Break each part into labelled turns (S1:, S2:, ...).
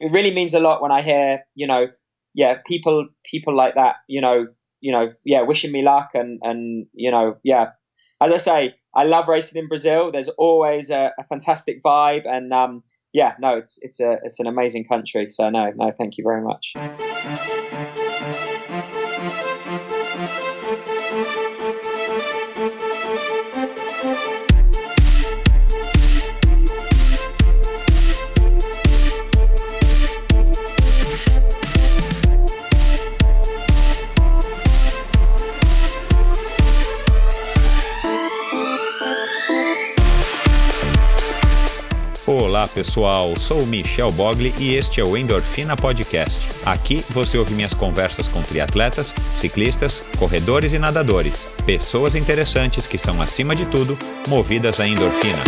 S1: it really means a lot when I hear, people like that, wishing me luck and as I say, I love racing in Brazil. There's always a fantastic vibe, and it's an amazing country. So no, thank you very much.
S2: Olá pessoal, sou o Michel Bogli e este é o Endorfina Podcast. Aqui você ouve minhas conversas com triatletas, ciclistas, corredores e nadadores, pessoas interessantes que são, acima de tudo, movidas à endorfina.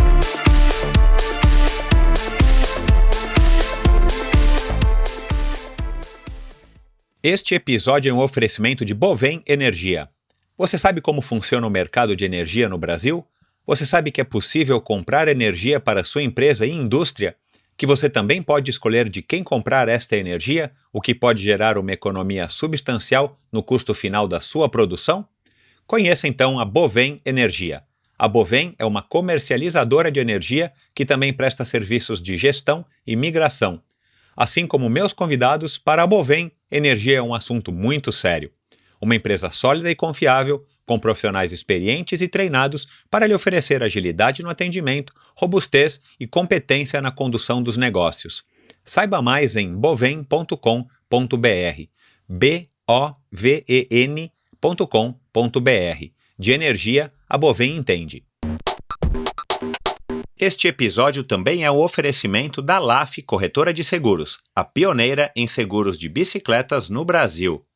S2: Este episódio é um oferecimento de Bovem Energia. Você sabe como funciona o mercado de energia no Brasil? Você sabe que é possível comprar energia para sua empresa e indústria? Que você também pode escolher de quem comprar esta energia, o que pode gerar uma economia substancial no custo final da sua produção? Conheça então a Bovem Energia. A Bovem é uma comercializadora de energia que também presta serviços de gestão e migração. Assim como meus convidados, para a Bovem, energia é um assunto muito sério. Uma empresa sólida e confiável, com profissionais experientes e treinados para lhe oferecer agilidade no atendimento, robustez e competência na condução dos negócios. Saiba mais em boven.com.br, boven.com.br. De energia, a Bovem entende. Este episódio também é um oferecimento da LAF Corretora de Seguros, a pioneira em seguros de bicicletas no Brasil.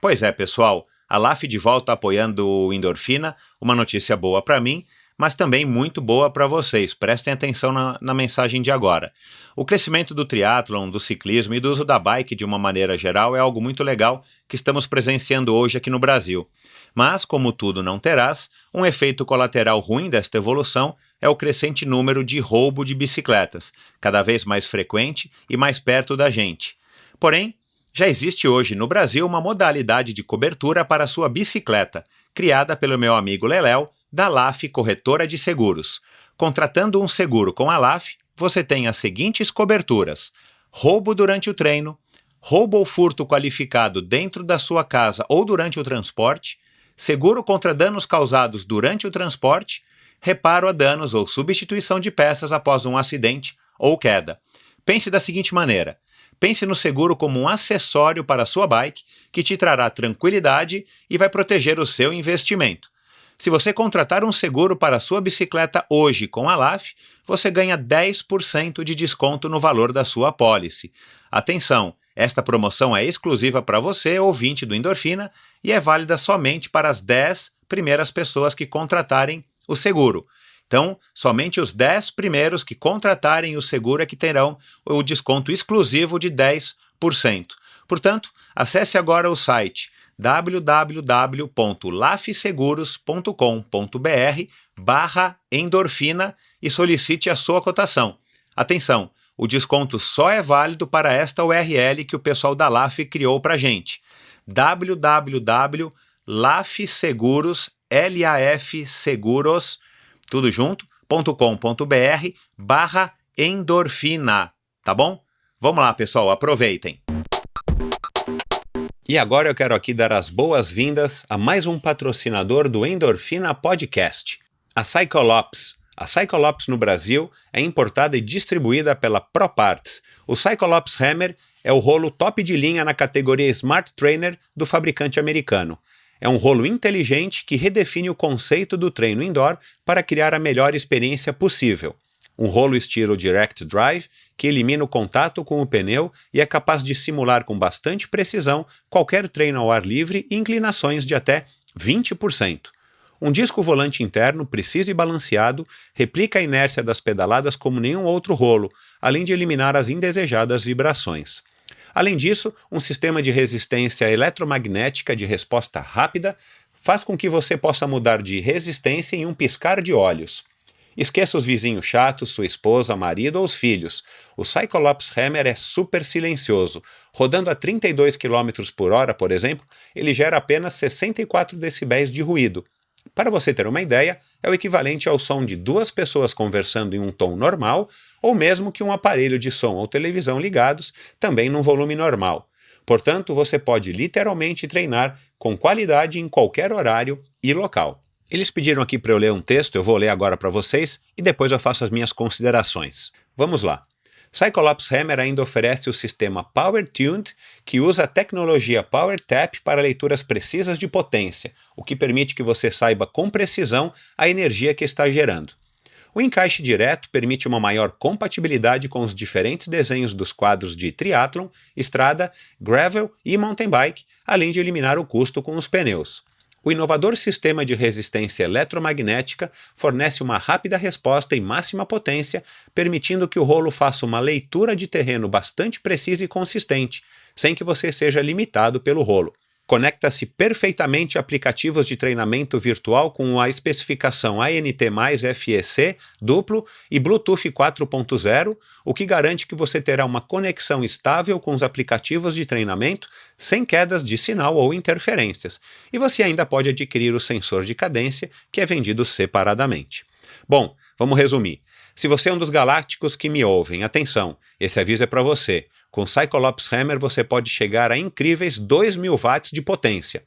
S2: Pois é, pessoal, a LAF de volta apoiando o Endorfina, uma notícia boa para mim, mas também muito boa para vocês. Prestem atenção na mensagem de agora. O crescimento do triatlon, do ciclismo e do uso da bike de uma maneira geral é algo muito legal que estamos presenciando hoje aqui no Brasil. Mas, como tudo não terás, um efeito colateral ruim desta evolução é o crescente número de roubo de bicicletas, cada vez mais frequente e mais perto da gente. Porém, já existe hoje no Brasil uma modalidade de cobertura para sua bicicleta, criada pelo meu amigo Leléo, da LAF Corretora de Seguros. Contratando um seguro com a LAF, você tem as seguintes coberturas: roubo durante o treino, roubo ou furto qualificado dentro da sua casa ou durante o transporte, seguro contra danos causados durante o transporte, reparo a danos ou substituição de peças após um acidente ou queda. Pense da seguinte maneira: pense no seguro como um acessório para a sua bike que te trará tranquilidade e vai proteger o seu investimento. Se você contratar um seguro para a sua bicicleta hoje com a LAF, você ganha 10% de desconto no valor da sua apólice. Atenção, esta promoção é exclusiva para você, ouvinte do Endorfina, e é válida somente para as 10 primeiras pessoas que contratarem o seguro. Então, somente os 10 primeiros que contratarem o seguro é que terão o desconto exclusivo de 10%. Portanto, acesse agora o site www.lafseguros.com.br/endorfina e solicite a sua cotação. Atenção, o desconto só é válido para esta URL que o pessoal da LAF criou para a gente. www.lafseguros, LAFseguros, tudo junto, .com.br/endorfina, tá bom? Vamos lá, pessoal, aproveitem! E agora eu quero aqui dar as boas-vindas a mais um patrocinador do Endorfina Podcast, a Cyclops. A Cyclops no Brasil é importada e distribuída pela ProParts. O Cyclops Hammer é o rolo top de linha na categoria Smart Trainer do fabricante americano. É um rolo inteligente que redefine o conceito do treino indoor para criar a melhor experiência possível. Um rolo estilo Direct Drive que elimina o contato com o pneu e é capaz de simular com bastante precisão qualquer treino ao ar livre e inclinações de até 20%. Um disco volante interno preciso e balanceado replica a inércia das pedaladas como nenhum outro rolo, além de eliminar as indesejadas vibrações. Além disso, um sistema de resistência eletromagnética de resposta rápida faz com que você possa mudar de resistência em um piscar de olhos. Esqueça os vizinhos chatos, sua esposa, marido ou os filhos. O Cyclops Hammer é super silencioso. Rodando a 32 km por hora, por exemplo, ele gera apenas 64 decibéis de ruído. Para você ter uma ideia, é o equivalente ao som de duas pessoas conversando em um tom normal, ou mesmo que um aparelho de som ou televisão ligados, também num volume normal. Portanto, você pode literalmente treinar com qualidade em qualquer horário e local. Eles pediram aqui para eu ler um texto, eu vou ler agora para vocês e depois eu faço as minhas considerações. Vamos lá. Cyclops Hammer ainda oferece o sistema Power Tuned, que usa a tecnologia Power Tap para leituras precisas de potência, o que permite que você saiba com precisão a energia que está gerando. O encaixe direto permite uma maior compatibilidade com os diferentes desenhos dos quadros de triatlon, estrada, gravel e mountain bike, além de eliminar o custo com os pneus. O inovador sistema de resistência eletromagnética fornece uma rápida resposta em máxima potência, permitindo que o rolo faça uma leitura de terreno bastante precisa e consistente, sem que você seja limitado pelo rolo. Conecta-se perfeitamente a aplicativos de treinamento virtual com a especificação ANT+FEC duplo e Bluetooth 4.0, o que garante que você terá uma conexão estável com os aplicativos de treinamento sem quedas de sinal ou interferências. E você ainda pode adquirir o sensor de cadência, que é vendido separadamente. Bom, vamos resumir. Se você é um dos galácticos que me ouvem, atenção, esse aviso é para você. Com o Cyclops Hammer você pode chegar a incríveis 2.000 watts de potência.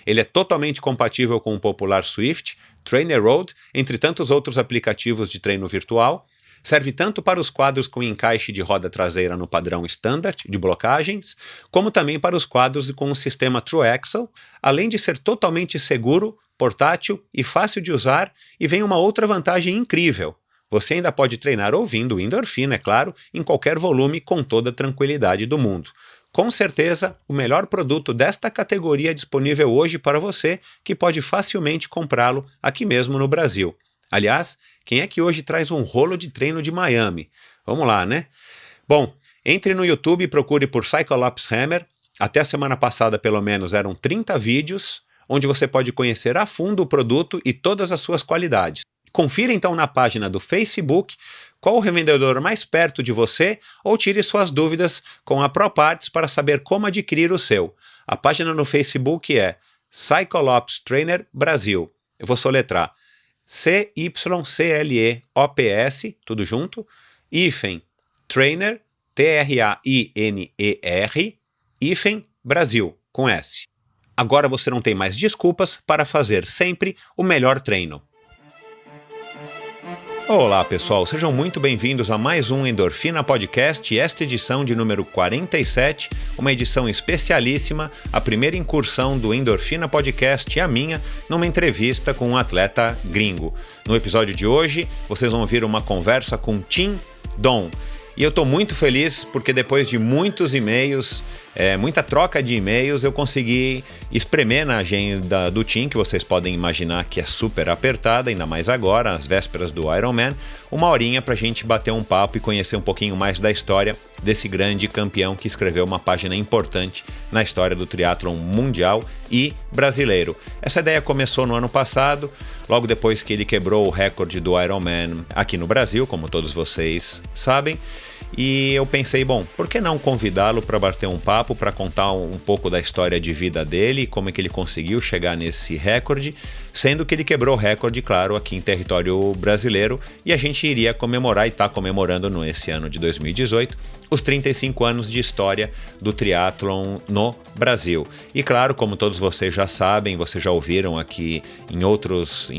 S2: Ele é totalmente compatível com o popular Swift, Trainer Road, entre tantos outros aplicativos de treino virtual. Serve tanto para os quadros com encaixe de roda traseira no padrão standard de blocagens, como também para os quadros com o sistema True Axle, além de ser totalmente seguro, portátil e fácil de usar, e vem uma outra vantagem incrível. Você ainda pode treinar ouvindo endorfina, é claro, em qualquer volume com toda a tranquilidade do mundo. Com certeza, o melhor produto desta categoria disponível hoje para você, que pode facilmente comprá-lo aqui mesmo no Brasil. Aliás, quem é que hoje traz um rolo de treino de Miami? Vamos lá, né? Bom, entre no YouTube e procure por Cyclops Hammer. Até a semana passada, pelo menos, eram 30 vídeos, onde você pode conhecer a fundo o produto e todas as suas qualidades. Confira então na página do Facebook qual o revendedor mais perto de você ou tire suas dúvidas com a ProParts para saber como adquirir o seu. A página no Facebook é Cyclops Trainer Brasil. Eu vou soletrar CYCLEOPS, tudo junto, Trainer, TRAINER, Brasil, com S. Agora você não tem mais desculpas para fazer sempre o melhor treino. Olá pessoal, sejam muito bem-vindos a mais um Endorfina Podcast, esta edição de número 47, uma edição especialíssima, a primeira incursão do Endorfina Podcast e a minha, numa entrevista com um atleta gringo. No episódio de hoje, vocês vão ouvir uma conversa com Tim Don. E eu estou muito feliz porque depois de muitos e-mails, muita troca de e-mails, eu consegui espremer na agenda do Tim, que vocês podem imaginar que é super apertada, ainda mais agora, às vésperas do Ironman, uma horinha para a gente bater um papo e conhecer um pouquinho mais da história desse grande campeão que escreveu uma página importante na história do triatlon mundial e brasileiro. Essa ideia começou no ano passado, logo depois que ele quebrou o recorde do Ironman aqui no Brasil, como todos vocês sabem. E eu pensei, bom, por que não convidá-lo para bater um papo, para contar um pouco da história de vida dele, como é que ele conseguiu chegar nesse recorde, sendo que ele quebrou o recorde, claro, aqui em território brasileiro, e a gente iria comemorar e está comemorando nesse ano de 2018 os 35 anos de história do triatlon no Brasil. E claro, como todos vocês já sabem, vocês já ouviram aqui em outros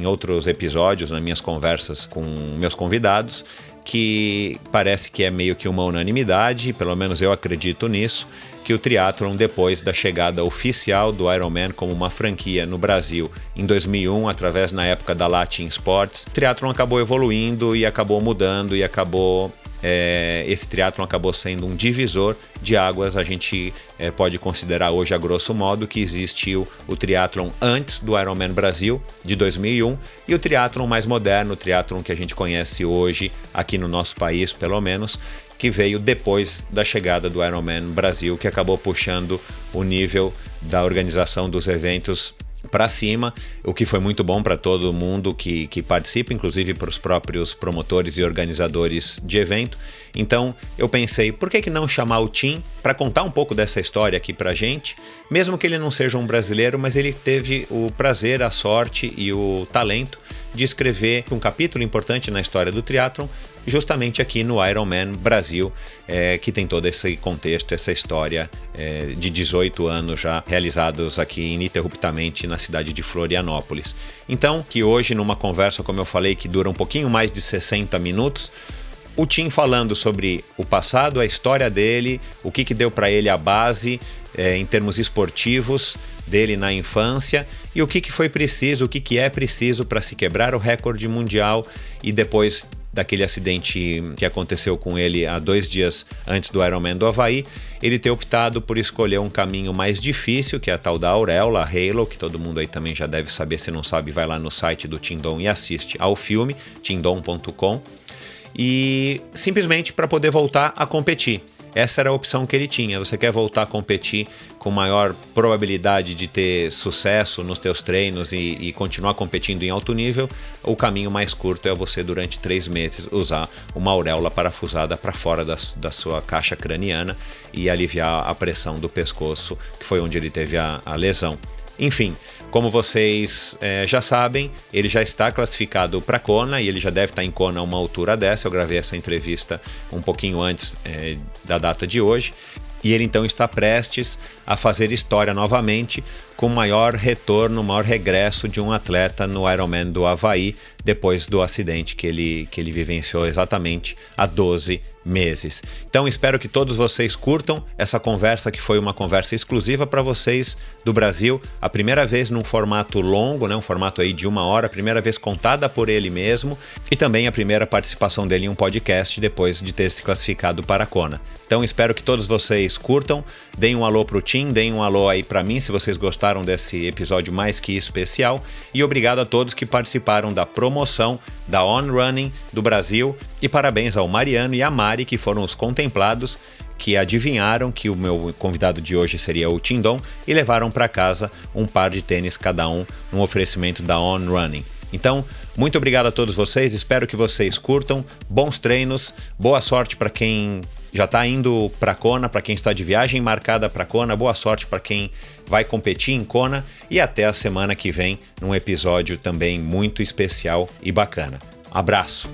S2: episódios, nas minhas conversas com meus convidados, que parece que é meio que uma unanimidade, pelo menos eu acredito nisso, que o triatlon, depois da chegada oficial do Ironman como uma franquia no Brasil em 2001, através na época da Latin Sports, o triatlon acabou evoluindo e acabou mudando e esse triatlon acabou sendo um divisor de águas. A gente pode considerar hoje, a grosso modo, que existiu o triatlon antes do Ironman Brasil, de 2001, e o triatlon mais moderno, o triatlon que a gente conhece hoje, aqui no nosso país pelo menos, que veio depois da chegada do Ironman Brasil, que acabou puxando o nível da organização dos eventos para cima, o que foi muito bom para todo mundo que participa, inclusive para os próprios promotores e organizadores de evento. Então eu pensei, por que não chamar o Tim para contar um pouco dessa história aqui pra gente, mesmo que ele não seja um brasileiro, mas ele teve o prazer, a sorte e o talento de escrever um capítulo importante na história do triatlon, justamente aqui no Ironman Brasil, que tem todo esse contexto, essa história de 18 anos já realizados aqui ininterruptamente na cidade de Florianópolis. Então, que hoje numa conversa, como eu falei, que dura um pouquinho mais de 60 minutos, o Tim falando sobre o passado, a história dele, o que deu para ele a base em termos esportivos dele na infância e o que foi preciso, o que é preciso para se quebrar o recorde mundial e depois daquele acidente que aconteceu com ele há 2 dias antes do Ironman do Havaí, ele ter optado por escolher um caminho mais difícil, que é a tal da auréola, a Halo, que todo mundo aí também já deve saber, se não sabe, vai lá no site do Tindom e assiste ao filme, tindom.com, e simplesmente para poder voltar a competir. Essa era a opção que ele tinha. Você quer voltar a competir com maior probabilidade de ter sucesso nos teus treinos e continuar competindo em alto nível, o caminho mais curto é você, durante 3 meses, usar uma auréola parafusada para fora da sua caixa craniana e aliviar a pressão do pescoço, que foi onde ele teve a lesão. Enfim, como vocês já sabem, ele já está classificado para Kona e ele já deve estar em Kona a uma altura dessa. Eu gravei essa entrevista um pouquinho antes da data de hoje. E ele então está prestes a fazer história novamente, com maior retorno, maior regresso de um atleta no Ironman do Havaí, depois do acidente que ele vivenciou exatamente há 12 meses. Então espero que todos vocês curtam essa conversa, que foi uma conversa exclusiva para vocês do Brasil, a primeira vez num formato longo, né, um formato aí de 1 hora, a primeira vez contada por ele mesmo e também a primeira participação dele em um podcast depois de ter se classificado para a Kona. Então espero que todos vocês curtam, deem um alô pro Tim, deem um alô aí para mim se vocês gostaram desse episódio mais que especial, e obrigado a todos que participaram da promoção da On Running do Brasil, e parabéns ao Mariano e à Mari, que foram os contemplados, que adivinharam que o meu convidado de hoje seria o Tindom e levaram para casa um par de tênis cada um, um oferecimento da On Running. Então, muito obrigado a todos vocês, espero que vocês curtam, bons treinos, boa sorte para quem já está indo para Kona, para quem está de viagem marcada para Kona, boa sorte para quem vai competir em Kona e até a semana que vem num episódio também muito especial e bacana. Abraço!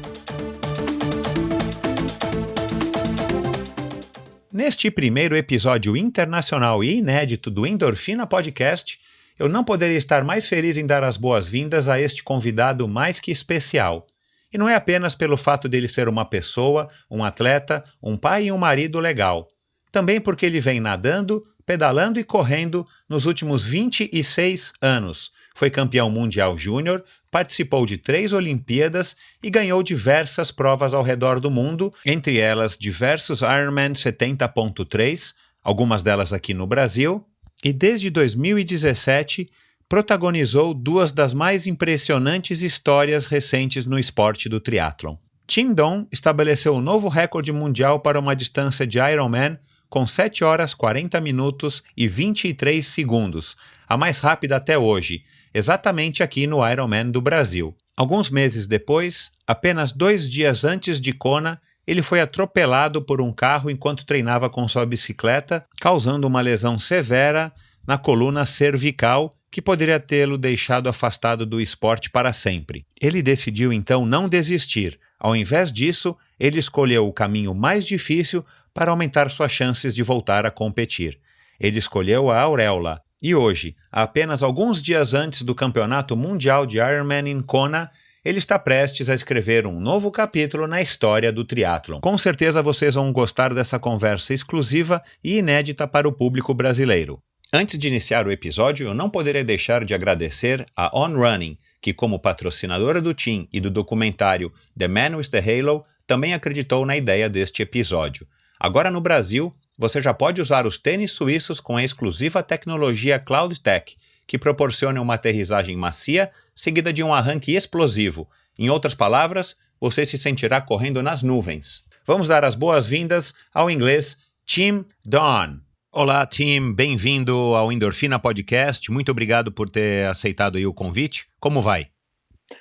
S2: Neste primeiro episódio internacional e inédito do Endorfina Podcast, eu não poderia estar mais feliz em dar as boas-vindas a este convidado mais que especial. E não é apenas pelo fato dele ser uma pessoa, um atleta, um pai e um marido legal. Também porque ele vem nadando, pedalando e correndo nos últimos 26 anos. Foi campeão mundial júnior, participou de 3 Olimpíadas e ganhou diversas provas ao redor do mundo, entre elas diversos Ironman 70.3, algumas delas aqui no Brasil, e desde 2017 protagonizou 2 das mais impressionantes histórias recentes no esporte do triatlon. Tindom estabeleceu um novo recorde mundial para uma distância de Ironman com 7 horas 40 minutos e 23 segundos, a mais rápida até hoje, exatamente aqui no Ironman do Brasil. Alguns meses depois, apenas 2 dias antes de Kona, ele foi atropelado por um carro enquanto treinava com sua bicicleta, causando uma lesão severa na coluna cervical que poderia tê-lo deixado afastado do esporte para sempre. Ele decidiu então não desistir. Ao invés disso, ele escolheu o caminho mais difícil para aumentar suas chances de voltar a competir. Ele escolheu a auréola. E hoje, apenas alguns dias antes do Campeonato Mundial de Ironman em Kona, ele está prestes a escrever um novo capítulo na história do triatlon. Com certeza vocês vão gostar dessa conversa exclusiva e inédita para o público brasileiro. Antes de iniciar o episódio, eu não poderia deixar de agradecer a On Running, que como patrocinadora do Tim e do documentário The Man with the Halo, também acreditou na ideia deste episódio. Agora no Brasil, você já pode usar os tênis suíços com a exclusiva tecnologia CloudTech, que proporciona uma aterrissagem macia, seguida de um arranque explosivo. Em outras palavras, você se sentirá correndo nas nuvens. Vamos dar as boas-vindas ao inglês Tim Don. Olá, Tim. Bem-vindo ao Endorfina Podcast. Muito obrigado por ter aceitado aí o convite. Como vai?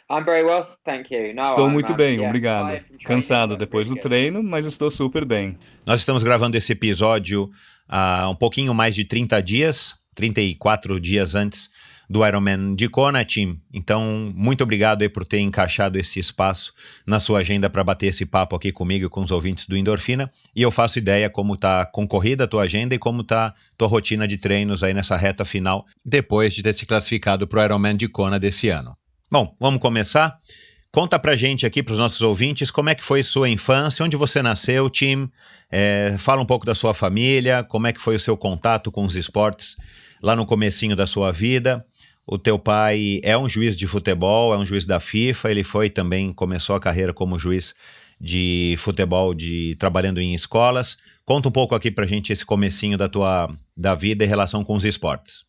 S1: I'm very well, thank you. No,
S3: Estou
S1: I'm
S3: muito bem,
S1: yeah,
S3: obrigado.
S1: tired from training,
S3: Cansado
S1: but
S3: depois
S1: really
S3: do
S1: good.
S3: treino, mas estou super bem.
S2: Nós estamos gravando esse episódio há um pouquinho mais de 30 dias, 34 dias antes do Ironman de Kona, Tim. Então, muito obrigado aí por ter encaixado esse espaço na sua agenda para bater esse papo aqui comigo e com os ouvintes do Endorfina. E eu faço ideia como está concorrida a tua agenda e como está tua rotina de treinos aí nessa reta final, depois de ter se classificado para o Ironman de Kona desse ano. Bom, vamos começar? Conta pra gente aqui, pros nossos ouvintes, como é que foi sua infância, onde você nasceu, Tim, fala um pouco da sua família, como é que foi o seu contato com os esportes lá no comecinho da sua vida. O teu pai é um juiz de futebol, é um juiz da FIFA, ele foi também, começou a carreira como juiz de futebol, trabalhando em escolas. Conta um pouco aqui pra gente esse comecinho da vida em relação com os esportes.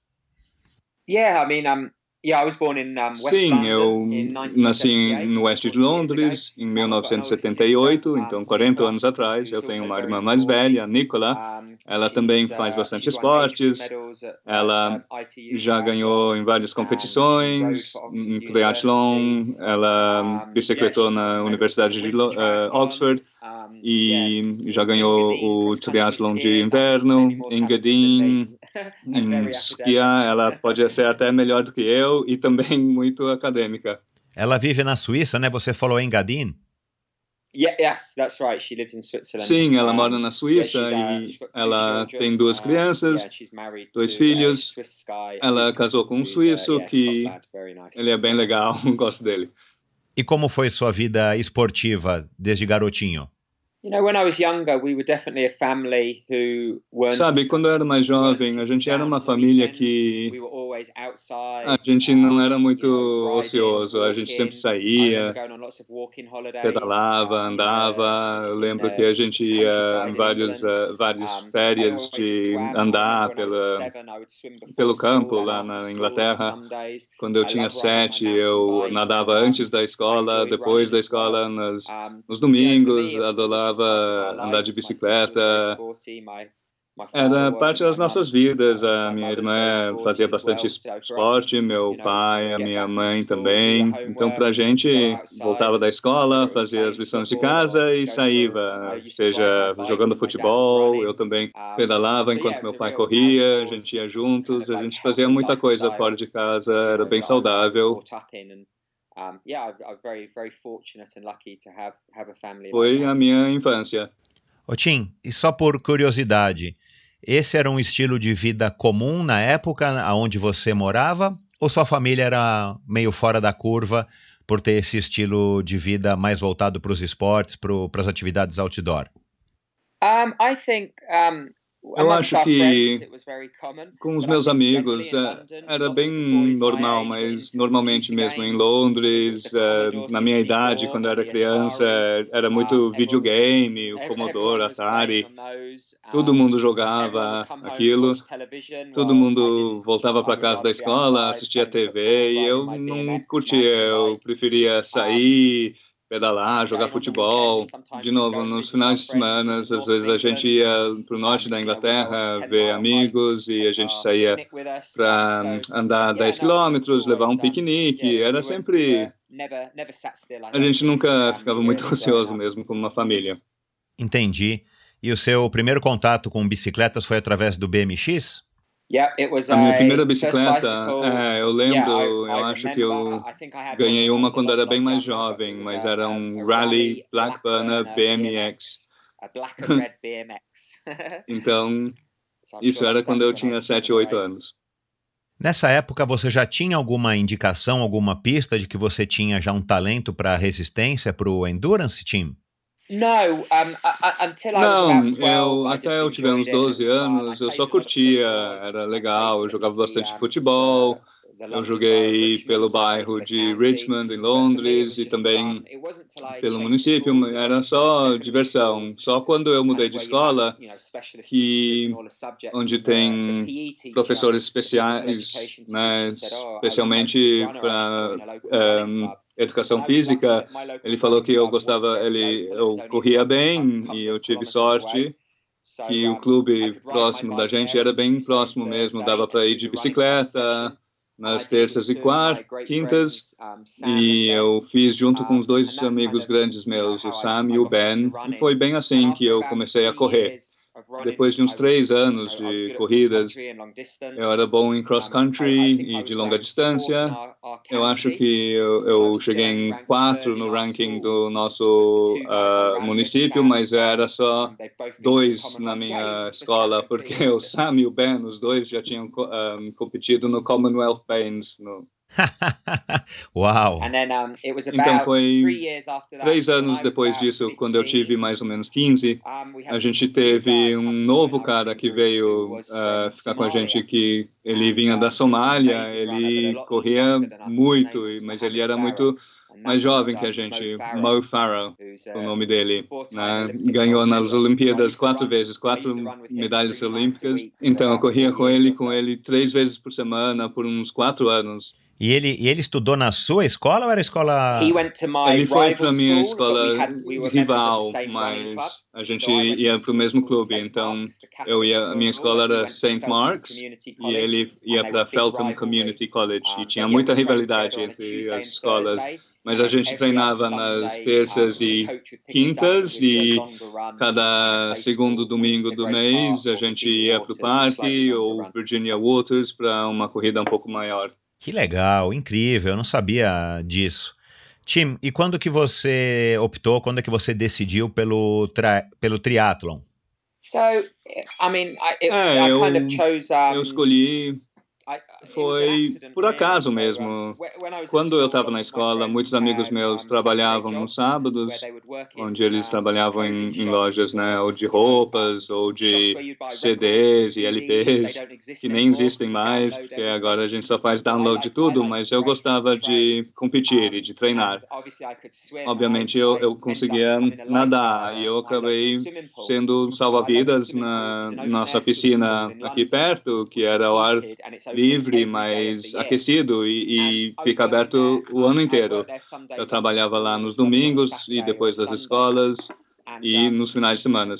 S1: Yeah, I mean, I was born in West
S3: Sim,
S1: London
S3: eu
S1: in
S3: nasci
S1: 1978,
S3: no oeste de
S1: 40 years
S3: Londres
S1: ago.
S3: em
S1: I've got an older
S3: 1978,
S1: sister,
S3: então 40
S1: Nicola,
S3: anos atrás. Eu
S1: who's
S3: tenho
S1: also
S3: uma
S1: very
S3: irmã mais
S1: sporty.
S3: velha, a Nicola. Ela também faz bastante
S1: She's won age group
S3: esportes.
S1: medals at
S3: Ela
S1: ITU
S3: já ganhou em várias
S1: She rode
S3: competições,
S1: for Oxford
S3: em
S1: University.
S3: triatlon. Ela bicicletou
S1: She's
S3: na
S1: got
S3: Universidade de
S1: winter triathlon.
S3: Oxford
S1: Yeah,
S3: e já ganhou
S1: Engadine
S3: o
S1: cross country
S3: triatlon de
S1: skiing. She's
S3: inverno
S1: maybe more
S3: em
S1: talented than me.
S3: Engadine.
S1: And
S3: Em
S1: very
S3: esquiar,
S1: academic.
S3: ela pode ser até melhor do que eu e também muito acadêmica.
S2: Ela vive na Suíça, né? Você falou em Engadine?
S1: Yes, that's right. She lives in Switzerland.
S3: Sim, ela mora na Suíça
S1: she's
S3: e
S1: she's got two
S3: ela
S1: children.
S3: tem duas crianças,
S1: Yeah, she's married
S3: dois
S1: to
S3: filhos.
S1: a Swiss guy.
S3: Ela casou com um
S1: who's,
S3: suíço
S1: top
S3: que
S1: lad, very nice.
S3: ele é bem legal, gosto dele.
S2: E como foi sua vida esportiva desde garotinho?
S1: You know, when I was younger, we were definitely a family who weren't.
S3: Sabe, quando eu era mais jovem, a gente era uma família que
S1: We were always outside.
S3: a gente não era muito
S1: riding,
S3: ocioso, a gente sempre
S1: walking. I
S3: saía,
S1: remember going on lots of walking holidays.
S3: pedalava, andava. Eu lembro que a gente ia em várias férias de andar pelo campo lá na Inglaterra. Quando eu tinha 7, eu nadava antes da escola, depois da escola, nos domingos, adorava andar de bicicleta. Era parte das nossas vidas. A minha irmã fazia bastante esporte, meu pai, a minha mãe também. Então, pra gente, voltava da escola, fazia as lições de casa e saía, seja jogando futebol, eu também pedalava enquanto meu pai corria, a gente ia juntos, a gente fazia muita coisa fora de casa, era bem saudável. Foi a minha infância.
S2: Ô Tim, e só por curiosidade, esse era um estilo de vida comum na época onde você morava? Ou sua família era meio fora da curva por ter esse estilo de vida mais voltado para os esportes, para as atividades outdoor?
S3: Eu acho que com os meus amigos era bem normal, mas normalmente mesmo em Londres, na minha idade, quando eu era criança, era muito videogame, o Commodore, Atari, todo mundo jogava aquilo, todo mundo voltava para casa da escola, assistia TV e eu não curtia, eu preferia sair, pedalar, jogar futebol. De novo, nos finais de semana, às vezes a gente ia para o norte da Inglaterra ver amigos e a gente saía para andar 10 quilômetros, levar um piquenique. Era sempre... A gente nunca ficava muito ocioso mesmo como uma família.
S2: Entendi. E o seu primeiro contato com bicicletas foi através do BMX?
S3: A minha primeira bicicleta, eu lembro, eu acho que eu ganhei uma quando era bem mais jovem, mas era um Rally Blackburn BMX. Então, isso era quando eu tinha 7, 8 anos.
S2: Nessa época, você já tinha alguma indicação, alguma pista de que você tinha já um talento para resistência, para o endurance, Tim?
S3: Não, até eu tiver uns 12 anos, eu só curtia, era legal, eu jogava bastante futebol, eu joguei pelo bairro de Richmond, em Londres, e também pelo município, era só diversão. Só quando eu mudei de escola, onde tem professores especiais, né, especialmente para educação física, ele falou que eu corria bem e eu tive sorte que o clube próximo da gente era bem próximo mesmo, dava para ir de bicicleta nas terças e quintas, e eu fiz junto com os dois amigos grandes meus, o Sam e o Ben, e foi bem assim que eu comecei a correr. Depois de uns 3 anos de corridas, eu era bom em cross-country e de longa distância. Eu acho que eu cheguei em 4 no ranking do nosso município, mas era só 2 na minha escola, porque o Sam e o Ben, os dois já tinham competido no Commonwealth Games.
S2: Uau!
S3: Então foi 3 anos depois disso, quando eu tive mais ou menos 15, a gente teve um novo cara que veio ficar com a gente, que ele vinha da Somália, ele corria muito, mas ele era muito mais jovem que a gente, Mo Farah, o nome dele, né? Ganhou nas Olimpíadas 4 vezes, 4 medalhas olímpicas. Então eu corria com ele 3 vezes por semana por uns 4 anos.
S2: E ele estudou na sua escola ou era escola...
S3: Ele foi para a minha escola rival, mas a gente ia para o mesmo clube. Então, a minha escola era St. Mark's e ele ia para Feltham Community College. E tinha muita rivalidade entre as escolas. Mas a gente treinava nas terças e quintas, e cada segundo domingo do mês a gente ia para o parque ou Virginia Waters para uma corrida um pouco maior.
S2: Que legal, incrível, eu não sabia disso. Tim, e quando que você optou, quando é que você decidiu pelo triatlon?
S3: Eu escolhi, foi por acaso mesmo. Quando eu estava na escola, muitos amigos meus trabalhavam nos sábados, onde eles trabalhavam em lojas, né, ou de roupas, ou de CDs e LPs, que nem existem mais, porque agora a gente só faz download de tudo, mas eu gostava de competir e de treinar. Obviamente eu conseguia nadar, e eu acabei sendo salva-vidas na nossa piscina aqui perto, que era ao ar livre, mas aquecido, e fica aberto o ano inteiro. Eu trabalhava lá nos domingos e depois das escolas e nos finais de semana.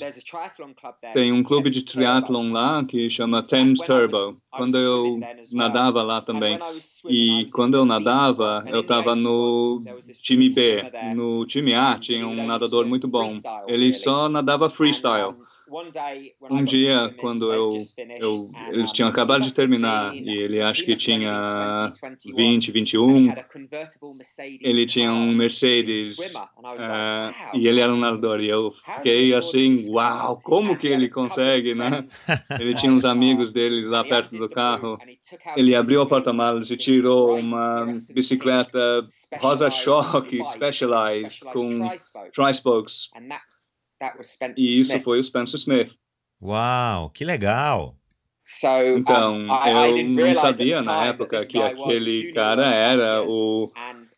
S3: Tem um clube de triatlon lá que chama Thames Turbo. Quando eu nadava lá também, e quando eu nadava, eu estava no time B. No time A tinha um nadador muito bom. Ele só nadava freestyle. Um dia, quando eles tinham acabado de terminar, e ele acho que tinha 20, 21, ele tinha um Mercedes, e ele era um nadador, e eu fiquei assim, uau, como que ele consegue, né? Ele tinha uns amigos dele lá perto do carro, ele abriu o porta-malas e tirou uma bicicleta rosa-choque Specialized com tri-spokes. E isso foi o Spencer Smith.
S2: Uau, que legal!
S3: Então, eu não sabia na época que aquele cara era o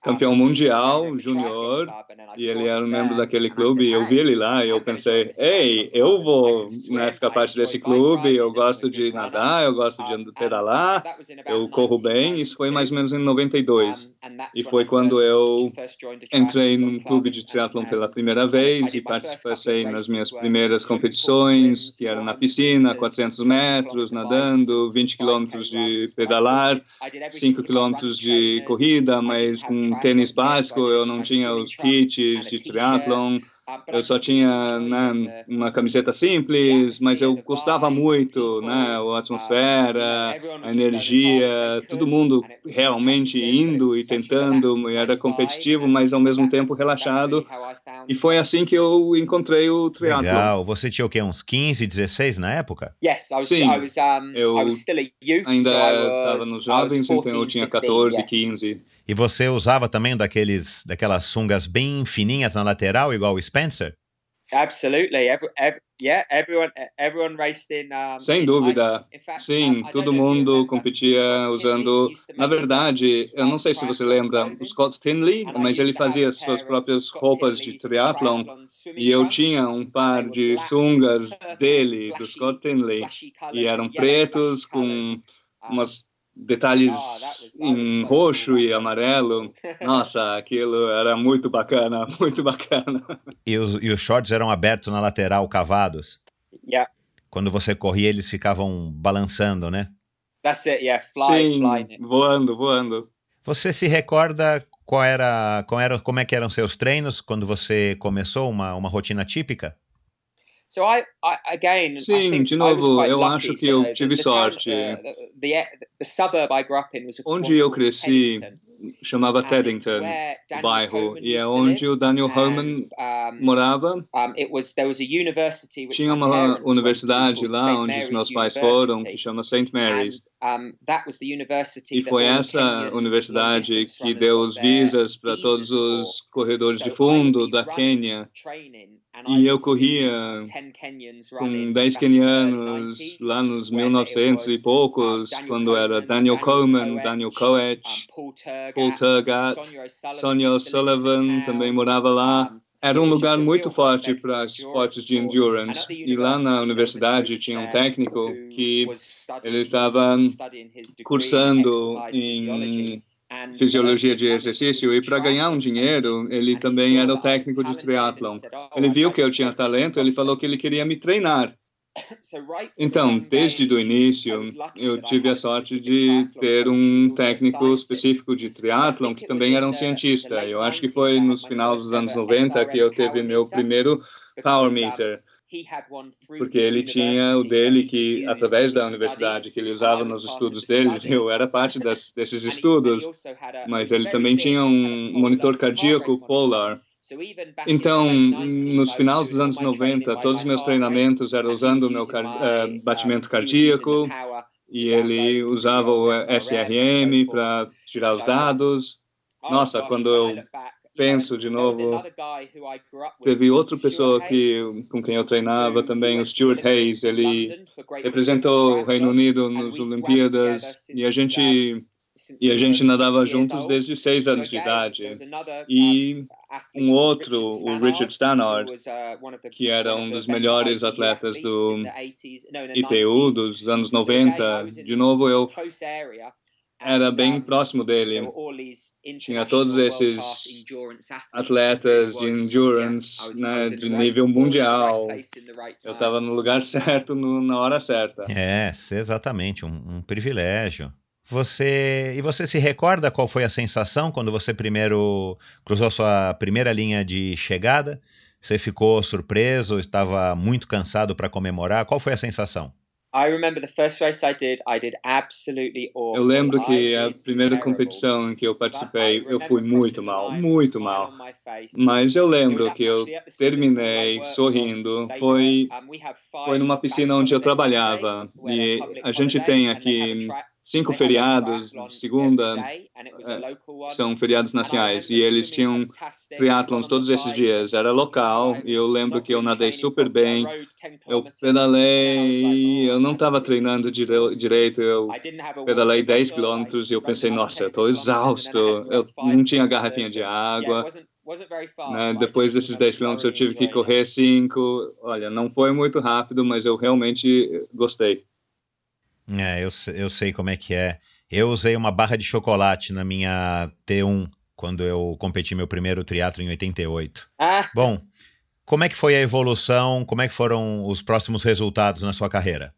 S3: campeão mundial júnior, e ele era um membro daquele clube, e eu vi ele lá, e eu pensei, ei, eu vou, né, ficar parte desse clube, eu gosto de nadar, eu gosto de pedalar, eu corro bem. Isso foi mais ou menos em 92, e foi quando eu entrei num clube de triatlon pela primeira vez, e participei nas minhas primeiras competições, que era na piscina, 400 metros, nadando, 20 quilômetros de pedalar, 5 quilômetros de corrida, mas com tênis básico. Eu não tinha os kits de triatlon, eu só tinha, né, uma camiseta simples, mas eu gostava muito, né, a atmosfera, a energia, todo mundo realmente indo e tentando, e era competitivo, mas ao mesmo tempo relaxado. E foi assim que eu encontrei o triatlon.
S2: Legal. Você tinha o quê? Uns 15, 16 na época?
S3: Sim, eu ainda estava nos jovens, então eu tinha 14, 15.
S2: E você usava também daquelas sungas bem fininhas na lateral, igual o Spencer?
S1: Absolutely. Everyone raced in.
S3: Sem dúvida. Sim, todo mundo competia usando. Na verdade, eu não sei se você lembra o Scott Tinley, mas ele fazia suas próprias roupas de triatlon, e eu tinha um par de sungas dele, do Scott Tinley, e eram pretos com umas detalhes em roxo e amarelo. Nossa, aquilo era muito bacana, muito bacana.
S2: E os shorts eram abertos na lateral, cavados? Quando você corria, eles ficavam balançando, né?
S1: That's it, yeah,
S3: Sim,
S1: flying.
S3: voando.
S2: Você se recorda como é que eram seus treinos quando você começou uma rotina típica?
S1: So again,
S3: Sim, de novo, eu acho que eu tive sorte.
S1: The suburb I grew up in was
S3: Onde eu cresci
S1: Teddington.
S3: chamava Teddington, o bairro, e é onde o Daniel Herman morava. Tinha uma universidade lá onde os meus pais foram, que chama St. Mary's. E foi essa universidade que deu os visas para todos os corredores de fundo da Quênia. E eu corria com 10 quenianos lá nos 1900 e poucos, quando era Daniel Coleman, Daniel Koech, Paul Turgat, Sonia O'Sullivan também morava lá. Era um lugar muito forte para esportes de endurance. E lá na universidade tinha um técnico que ele estava cursando em fisiologia de exercício, e para ganhar um dinheiro, ele também era o técnico de triatlon. Ele viu que eu tinha talento, ele falou que ele queria me treinar. Então, desde o início, eu tive a sorte de ter um técnico específico de triatlon que também era um cientista. Eu acho que foi nos finais dos anos 90 que eu teve meu primeiro Power Meter, porque ele tinha o dele que, através da universidade, que ele usava nos estudos dele, eu era parte desses estudos, mas ele também tinha um monitor cardíaco Polar. Então, nos finais dos anos 90, todos os meus treinamentos eram usando o meu batimento cardíaco, e ele usava o SRM para tirar os dados. Nossa, quando eu penso de novo, teve outra pessoa com quem eu treinava também, o Stuart Hayes. Ele representou o Reino Unido nas Olimpíadas, e a gente nadava juntos desde 6 anos de idade. E um outro, o Richard Stannard, que era um dos melhores atletas do ITU dos anos 90. De novo, eu era bem próximo dele. Tinha todos esses atletas de endurance, né, de nível mundial. Eu estava no lugar certo, na hora certa.
S2: Exatamente, um privilégio. Você se recorda qual foi a sensação quando você primeiro cruzou sua primeira linha de chegada? Você ficou surpreso, estava muito cansado para comemorar? Qual foi a sensação?
S3: Eu lembro que a primeira competição em que eu participei, eu fui muito mal. Mas eu lembro que eu terminei sorrindo. Foi numa piscina onde eu trabalhava. E a gente tem aqui 5 feriados, segunda, são feriados nacionais, e eles tinham triatlons todos esses dias. Era local, e eu lembro que eu nadei super bem, eu pedalei, eu não estava treinando direito, eu pedalei 10 quilômetros e eu pensei, nossa, eu estou exausto, eu não tinha garrafinha de água. Né? Depois desses 10 quilômetros eu tive que correr 5. Olha, não foi muito rápido, mas eu realmente gostei.
S2: Eu sei como é que é. Eu usei uma barra de chocolate na minha T1 quando eu competi meu primeiro triatlo em 88. Bom, como é que foi a evolução? Como é que foram os próximos resultados na sua carreira?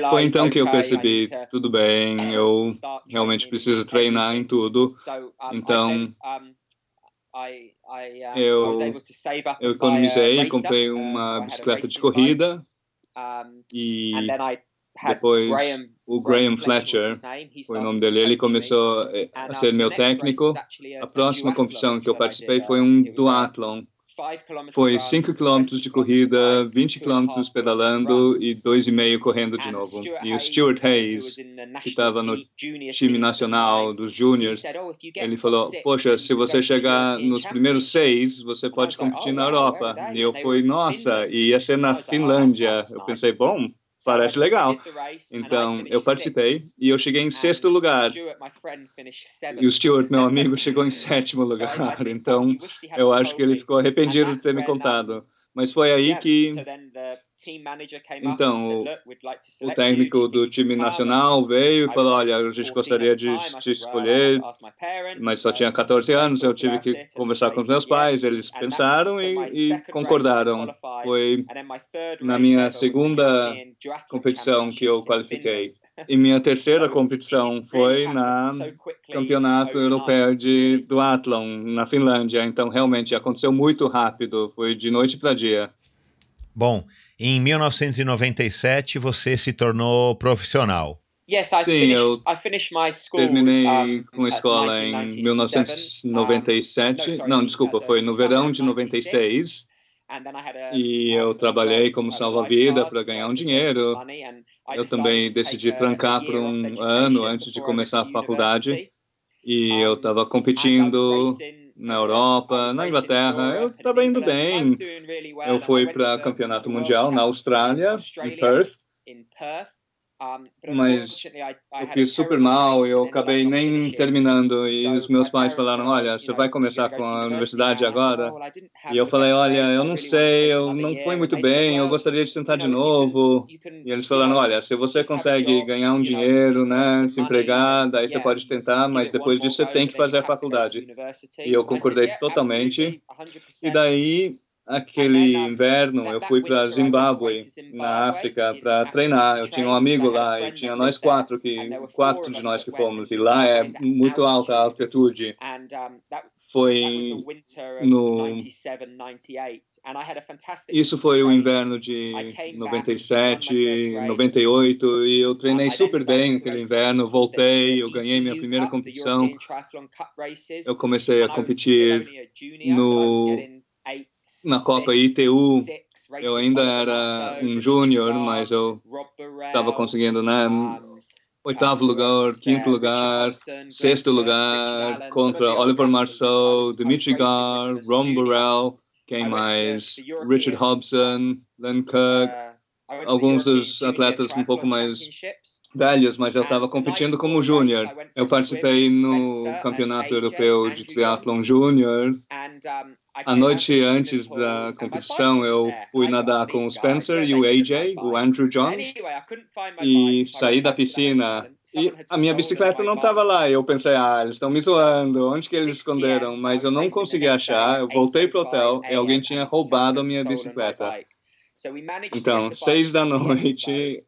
S3: Foi então que eu percebi, tudo bem, eu realmente preciso treinar em tudo. Então, eu economizei e comprei uma bicicleta de corrida, e depois o Graham Fletcher foi o nome dele. Ele começou a ser meu técnico. A próxima competição que eu participei foi um duatlon. Foi 5 quilômetros de corrida, 20 quilômetros pedalando e 2,5 correndo de novo. E o Stuart Hayes, que estava no time nacional dos juniors, ele falou, poxa, se você chegar nos primeiros 6, você pode competir na Europa. E eu fui, nossa, e ia ser na Finlândia. Eu pensei, bom, parece legal. Então, eu participei e eu cheguei em 6º lugar. E o Stuart, meu amigo, chegou em 7º lugar. Então, eu acho que ele ficou arrependido de ter me contado. Mas foi aí que Então, o técnico do time nacional veio e falou, olha, a gente gostaria de te escolher, mas só tinha 14 anos, eu tive que conversar com os meus pais, eles pensaram e concordaram. Foi na minha segunda competição que eu qualifiquei. E minha terceira competição foi na Campeonato Europeu de Duathlon, na Finlândia. Então, realmente, aconteceu muito rápido, foi de noite para dia.
S2: Bom, em 1997 você se tornou profissional.
S3: Sim, eu terminei com a escola em 1997. Não, desculpa, foi no verão de 96. E eu trabalhei como salva-vida para ganhar um dinheiro. Eu também decidi trancar por um ano antes de começar a faculdade. E eu estava competindo na Europa, na Inglaterra. Eu estava indo bem. Eu fui para o Campeonato Mundial na Austrália, em Perth. Mas eu fiz super mal, eu acabei nem terminando e os meus pais falaram, olha, você vai começar com a universidade agora? E eu falei, olha, eu não sei, eu não fui muito bem, eu gostaria de tentar de novo. E eles falaram, olha, se você consegue ganhar um dinheiro, né, se empregar, daí você pode tentar, mas depois disso você tem que fazer a faculdade. E eu concordei totalmente. E daí aquele inverno, eu fui para Zimbábue, na África, para treinar. Eu tinha um amigo lá e tinha nós quatro de nós que fomos. E lá é muito alta a altitude. Foi no... Isso foi o inverno de 97, 98, e eu treinei super bem aquele inverno. Voltei, eu ganhei minha primeira competição. Eu comecei a competir na Copa ITU. Eu ainda era um júnior, mas eu estava conseguindo, né, 8º lugar, 5º lugar, 6º lugar, contra Oliver Marceau, Dimitri Gar, Ron Burrell, quem mais? Richard Hobson, Len Cook, alguns dos atletas um pouco mais velhos, mas eu estava competindo como júnior. Eu participei no Campeonato Europeu de Triathlon Júnior. A noite antes da competição, eu fui nadar com o Spencer e o AJ, o Andrew Johns, e saí da piscina. E a minha bicicleta não estava lá. Eu pensei, eles estão me zoando, onde que eles esconderam? Mas eu não consegui achar. Eu voltei para o hotel e alguém tinha roubado a minha bicicleta. Então, 6 da noite,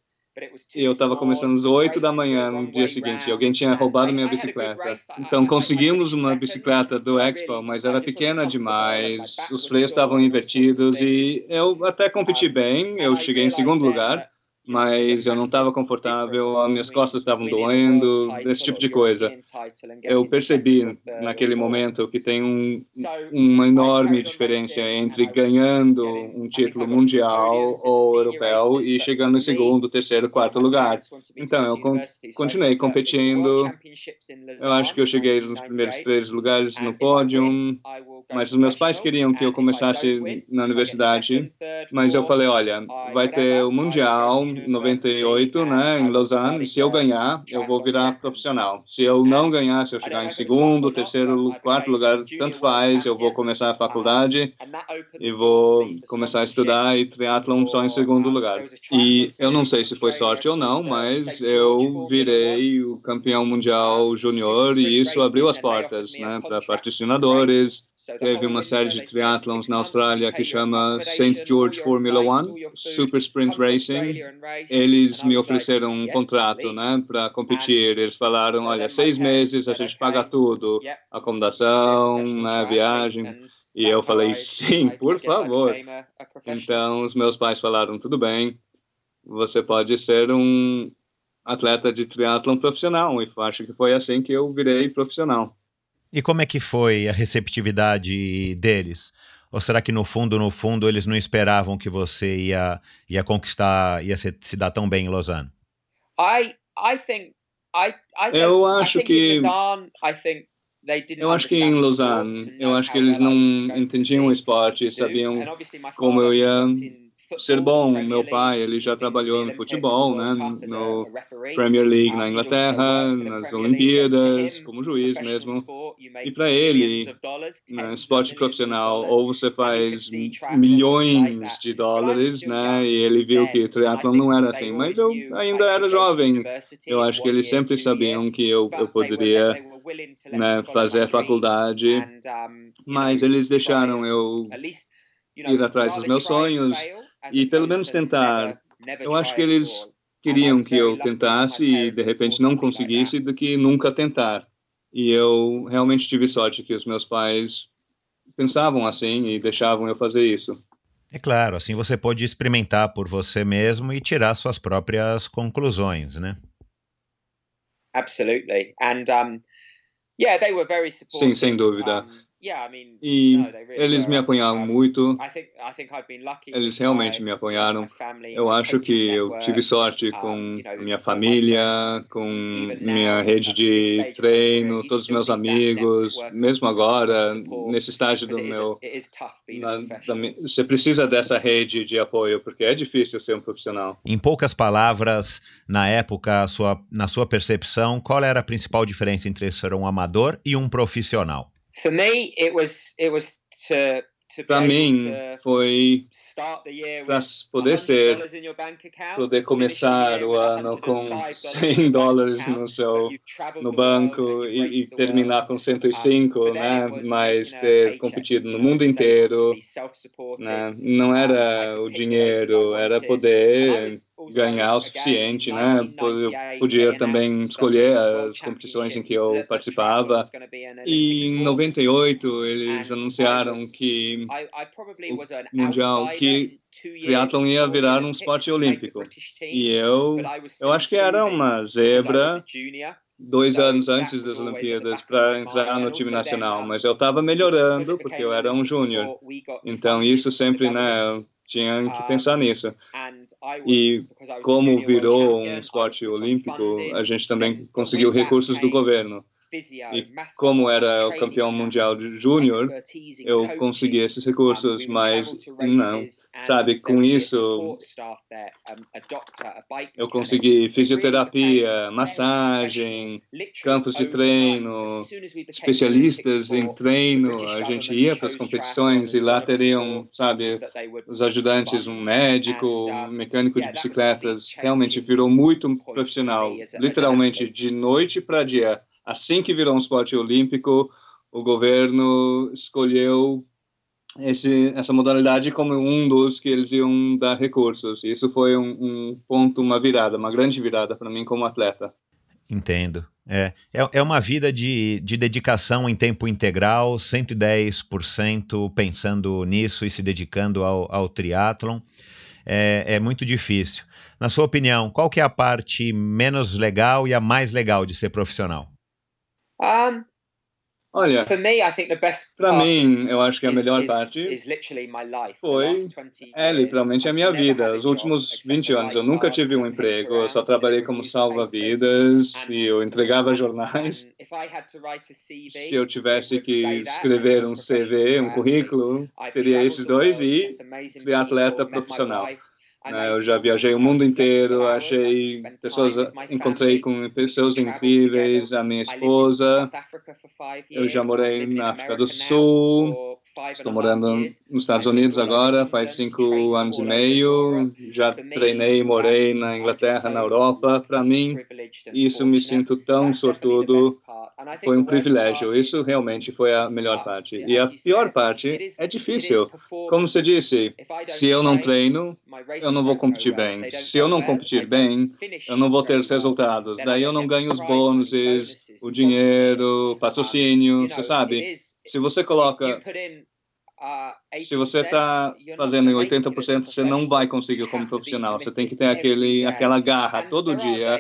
S3: e eu estava começando às 8 da manhã no dia seguinte, e alguém tinha roubado minha bicicleta. Então, conseguimos uma bicicleta do Expo, mas era pequena demais, os freios estavam invertidos, e eu até competi bem, eu cheguei em 2º lugar, mas eu não estava confortável, as minhas costas estavam doendo, esse tipo de coisa. Eu percebi naquele momento que tem uma enorme diferença entre ganhando um título mundial ou europeu e chegando em 2º, 3º, 4º lugar. Então, eu continuei competindo. Eu acho que eu cheguei nos primeiros 3 lugares no pódio, mas os meus pais queriam que eu começasse na universidade, mas eu falei, olha, vai ter o Mundial 98, né, em Lausanne, e se eu ganhar, eu vou virar profissional. Se eu não ganhar, se eu chegar em 2º, 3º, 4º lugar, tanto faz, eu vou começar a faculdade e vou começar a estudar e triatlon só em 2º lugar. E eu não sei se foi sorte ou não, mas eu virei o campeão mundial júnior e isso abriu as portas, né, para patrocinadores. Teve uma série de triatlons na Austrália que chama St. George Formula One, Super Sprint Racing. Eles me ofereceram um contrato, né, para competir. Eles falaram, olha, 6 meses, a gente paga tudo, acomodação, né, viagem. E eu falei, sim, por favor. Então, os meus pais falaram, tudo bem, você pode ser um atleta de triatlon profissional. E acho que foi assim que eu virei profissional.
S2: E como é que foi a receptividade deles? Ou será que no fundo, eles não esperavam que você ia conquistar, ia se dar tão bem em Lausanne?
S3: Eu acho que em Lausanne, eu acho que eles não entendiam o esporte, sabiam como eu ia ser bom. Meu pai, ele já trabalhou no futebol, né, no Premier League na Inglaterra, nas Olimpíadas, como juiz mesmo. E para ele, né, esporte profissional, ou você faz milhões de dólares, né? E ele viu que triatlon não era assim. Mas eu ainda era jovem. Eu acho que eles sempre sabiam que eu poderia, né, fazer a faculdade, mas eles deixaram eu ir atrás dos meus sonhos e pelo menos tentar. Eu acho que eles queriam que eu tentasse e de repente não conseguisse do que nunca tentar. E eu realmente tive sorte que os meus pais pensavam assim e deixavam eu fazer isso.
S2: É claro, assim você pode experimentar por você mesmo e tirar suas próprias conclusões, né?
S1: Absolutely. And yeah, they were very supportive.
S3: Sim, sem dúvida. E eles me apoiaram muito. Eles realmente me apoiaram. Eu acho que eu tive sorte com minha família, com minha rede de treino, todos os meus amigos. Mesmo agora, nesse estágio do meu... Você precisa dessa rede de apoio, porque é difícil ser um profissional.
S2: Em poucas palavras, na época, na sua percepção, qual era a principal diferença entre ser um amador e um profissional?
S3: Para mim, foi para poder começar o ano com $100 no banco e terminar com 105, né? Mas ter competido no mundo inteiro, né? Não era o dinheiro, era poder ganhar o suficiente, né? Eu podia também escolher as competições em que eu participava. E em 98 eles anunciaram que o mundial, que triatlon ia virar um esporte olímpico. E eu acho que era uma zebra 2 anos antes das Olimpíadas para entrar no time nacional, mas eu estava melhorando porque eu era um júnior. Então isso sempre, né, eu tinha que pensar nisso. E como virou um esporte olímpico, a gente também conseguiu recursos do governo. E como era o campeão mundial de júnior, eu consegui esses recursos, mas não, sabe, com isso eu consegui fisioterapia, massagem, campos de treino, especialistas em treino. A gente ia para as competições e lá teriam, sabe, os ajudantes, um médico, um mecânico de bicicletas. Realmente virou muito profissional, literalmente de noite para dia. Assim que virou um esporte olímpico, o governo escolheu essa modalidade como um dos que eles iam dar recursos. Isso foi um ponto, uma grande virada para mim como atleta.
S2: Entendo. É uma vida de dedicação em tempo integral, 110% pensando nisso e se dedicando ao triatlon. É muito difícil. Na sua opinião, qual que é a parte menos legal e a mais legal de ser profissional?
S3: Olha, para mim, eu acho que a melhor parte foi literalmente a minha vida. Os últimos 20 anos, eu nunca tive um emprego, eu só trabalhei como salva-vidas e eu entregava jornais. Se eu tivesse que escrever um CV, um currículo, teria esses dois e triatleta profissional. Eu já viajei o mundo inteiro, encontrei com pessoas incríveis, a minha esposa. Eu já morei na África do Sul, estou morando nos Estados Unidos agora, faz 5 anos e meio. Já treinei e morei na Inglaterra, na Europa. Para mim, isso me sinto tão sortudo. Foi um privilégio. Isso realmente foi a melhor parte. E a pior parte é difícil. Como você disse, se eu não treino, eu não vou competir bem. Se eu não competir bem, eu não vou ter os resultados. Daí eu não ganho os bônus, o dinheiro, patrocínio, você sabe. Se você está fazendo em 80%, você não vai conseguir como profissional. Você tem que ter aquela garra todo dia.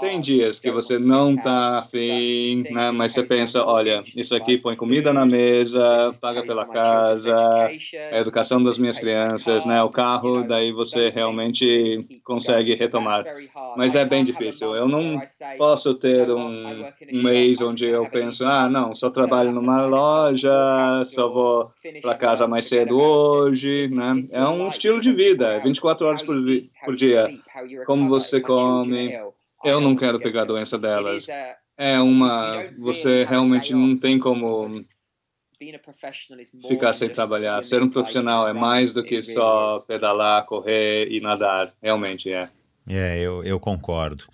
S3: Tem dias que você não está afim, né? Mas você pensa, olha, isso aqui põe comida na mesa, paga pela casa, a educação das minhas crianças, né? O carro, daí você realmente consegue retomar. Mas é bem difícil. Eu não posso ter um mês onde eu penso, não, só trabalho numa loja, só vou para casa mais cedo hoje, né? É um estilo de vida, 24 horas por dia. Como você come, eu não quero pegar a doença delas. você realmente não tem como ficar sem trabalhar. Ser um profissional é mais do que só pedalar, correr e nadar. Realmente é.
S2: Eu concordo.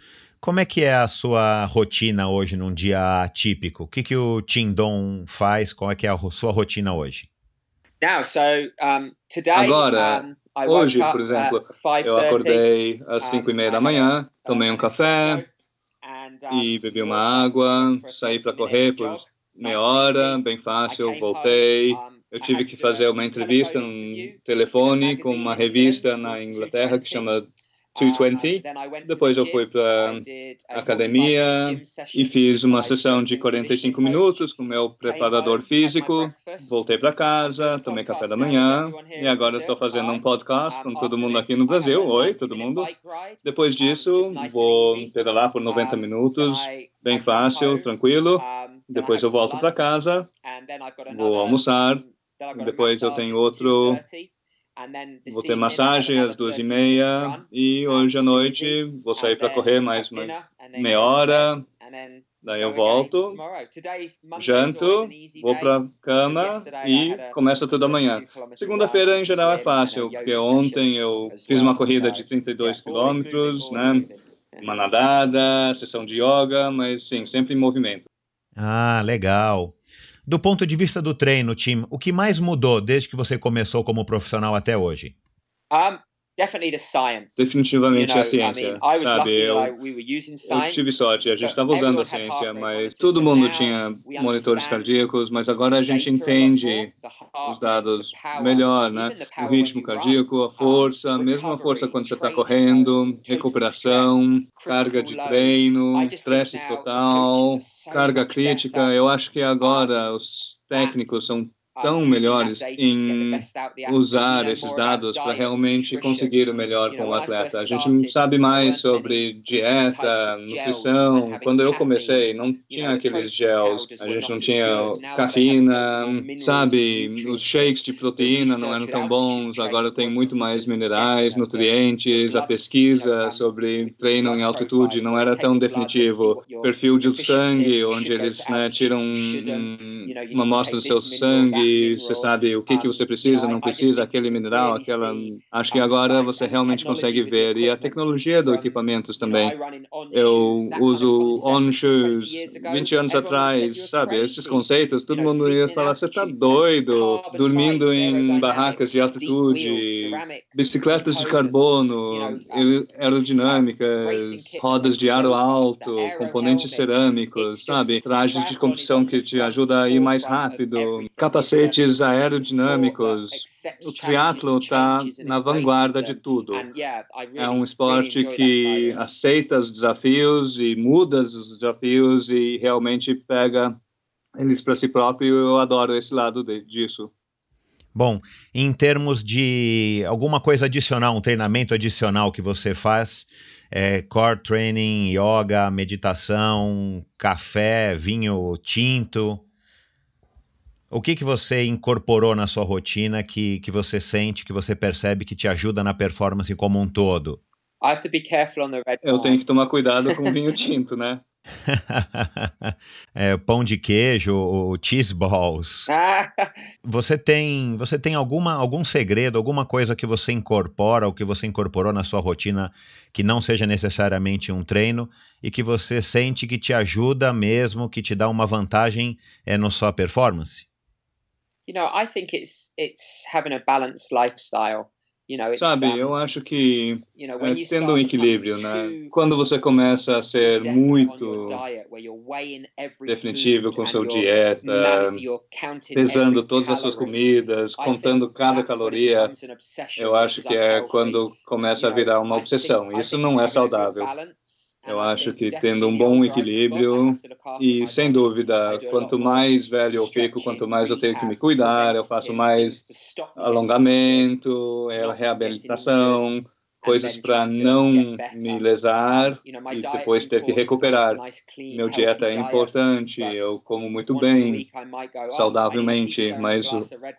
S2: Como é que é a sua rotina hoje num dia atípico? O que o Tim Don faz? Qual é que é a sua rotina hoje?
S3: Agora, hoje, por exemplo, eu acordei às 5:30 da manhã, tomei um café e bebi uma água, saí para correr por meia hora, bem fácil, voltei. Eu tive que fazer uma entrevista no telefone com uma revista na Inglaterra que chama 220. Depois eu fui para a academia e fiz uma sessão de 45 minutos com meu preparador físico. Voltei para casa, tomei café da manhã e agora estou fazendo um podcast com todo mundo aqui no Brasil. Oi, todo mundo. Depois disso, vou pedalar por 90 minutos, bem fácil, tranquilo. Depois eu volto para casa, vou almoçar. Depois eu tenho vou ter massagem às 2:30 e hoje à noite vou sair para correr mais uma meia hora. Daí eu volto, janto, vou para a cama e começa tudo amanhã. Segunda-feira, em geral, é fácil, porque ontem eu fiz uma corrida de 32 quilômetros, né? Uma nadada, sessão de yoga, mas sim, sempre em movimento.
S2: Ah, legal. Do ponto de vista do treino, Tim, o que mais mudou desde que você começou como profissional até hoje?
S3: Definitivamente a ciência, sabe? Eu tive sorte, a gente estava usando a ciência, mas todo mundo tinha monitores cardíacos, mas agora a gente entende os dados melhor, né? O ritmo cardíaco, a força, mesmo a força quando você está correndo, recuperação, carga de treino, estresse total, carga crítica. Eu acho que agora os técnicos são tão melhores em usar esses dados para realmente conseguir o melhor com o atleta. A gente sabe mais sobre dieta, nutrição. Quando eu comecei, não tinha aqueles gels, a gente não tinha cafeína, sabe? Os shakes de proteína não eram tão bons, agora tem muito mais minerais, nutrientes, a pesquisa sobre treino em altitude não era tão definitivo. Perfil de sangue, onde eles tiram uma amostra do seu sangue, você sabe o que você precisa, não precisa, aquele mineral, aquela... Acho que agora você realmente consegue ver. E a tecnologia do equipamentos também. Eu uso On Shoes 20 anos atrás, sabe? Esses conceitos, todo mundo ia falar, você tá doido, dormindo em barracas de altitude, bicicletas de carbono, aerodinâmicas, rodas de aro alto, componentes cerâmicos, sabe? Trajes de competição que te ajudam a ir mais rápido, capacetes aerodinâmicos. O triatlo está na vanguarda de tudo. É um esporte que aceita os desafios e muda os desafios e realmente pega eles para si próprio. Eu adoro esse lado disso.
S2: Bom, em termos de alguma coisa adicional, um treinamento adicional que você faz, core training, yoga, meditação, café, vinho tinto... O que você incorporou na sua rotina que você sente, que você percebe que te ajuda na performance como um todo?
S3: Eu tenho que tomar cuidado com o vinho tinto, né?
S2: Pão de queijo, cheese balls. Você tem algum segredo, alguma coisa que você incorpora ou que você incorporou na sua rotina que não seja necessariamente um treino e que você sente que te ajuda mesmo, que te dá uma vantagem na sua performance?
S1: I think it's having a balanced lifestyle.
S3: Sabe, eu acho que tendo um equilíbrio, né? Quando você começa a ser muito definitivo com sua dieta, pesando todas as suas comidas, contando cada caloria, eu acho que é quando começa a virar uma obsessão. Isso não é saudável. Eu acho que tendo um bom equilíbrio e, sem dúvida, quanto mais velho eu fico, quanto mais eu tenho que me cuidar, eu faço mais alongamento, reabilitação, coisas para não me lesar e depois ter que recuperar. Meu dieta é importante, eu como muito bem, saudavelmente, mas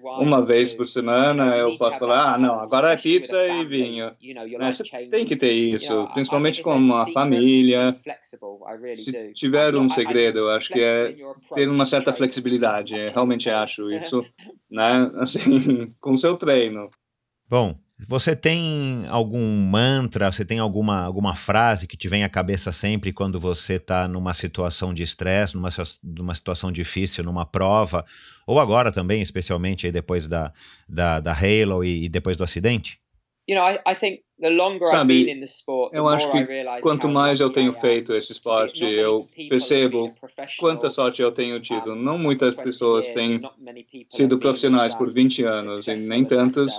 S3: uma vez por semana eu posso falar, não, agora é pizza e vinho. Você tem que ter isso, principalmente com uma família. Se tiver um segredo, eu acho que é ter uma certa flexibilidade. Eu realmente acho isso, né? Assim, com o seu treino.
S2: Bom, você tem algum mantra, você tem alguma frase que te vem à cabeça sempre quando você está numa situação de estresse, numa situação difícil, numa prova, ou agora também, especialmente aí depois da Halo e depois do acidente?
S3: Sabe, eu acho que quanto mais eu tenho feito esse esporte, eu percebo quanta sorte eu tenho tido. Não muitas pessoas têm sido profissionais por 20 anos e nem tantas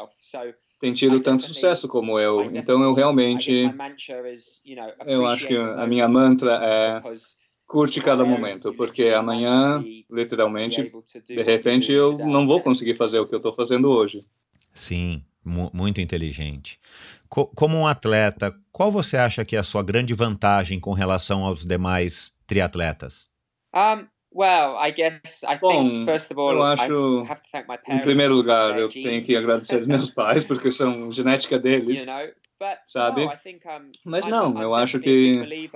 S3: têm tido tanto sucesso como eu. Então eu realmente, eu acho que a minha mantra é curte cada momento, porque amanhã, literalmente, de repente eu não vou conseguir fazer o que eu estou fazendo hoje.
S2: Sim, muito inteligente. Como um atleta, qual você acha que é a sua grande vantagem com relação aos demais triatletas?
S3: Bom, eu acho, em primeiro lugar, eu tenho que agradecer aos meus pais, porque são genética deles, sabe? Mas não, eu acho que,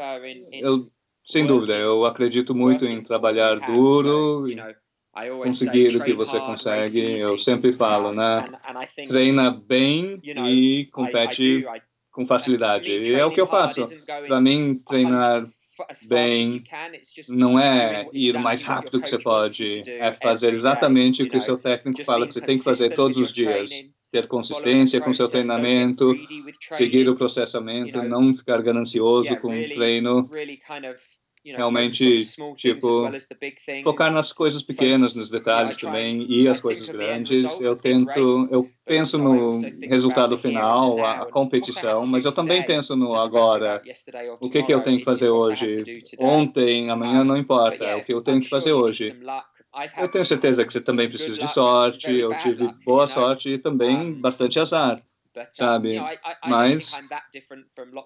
S3: sem dúvida, eu acredito muito em trabalhar duro, conseguir o que você consegue. Eu sempre falo, né? Treina bem e compete com facilidade. E é o que eu faço. Para mim, treinar bem não é ir o mais rápido que você pode, é fazer exatamente o que o seu técnico fala que você tem que fazer todos os dias. Ter consistência com seu treinamento, seguir o processamento, não ficar ganancioso com o treino. Realmente, tipo, focar nas coisas pequenas, nos detalhes também, e as coisas grandes. Eu penso no resultado final, a competição, mas eu também penso no agora. O que eu tenho que fazer hoje? Ontem, amanhã, não importa, é o que eu tenho que fazer hoje. Eu tenho certeza que você também precisa de sorte, eu tive boa sorte e também bastante azar, sabe? Mas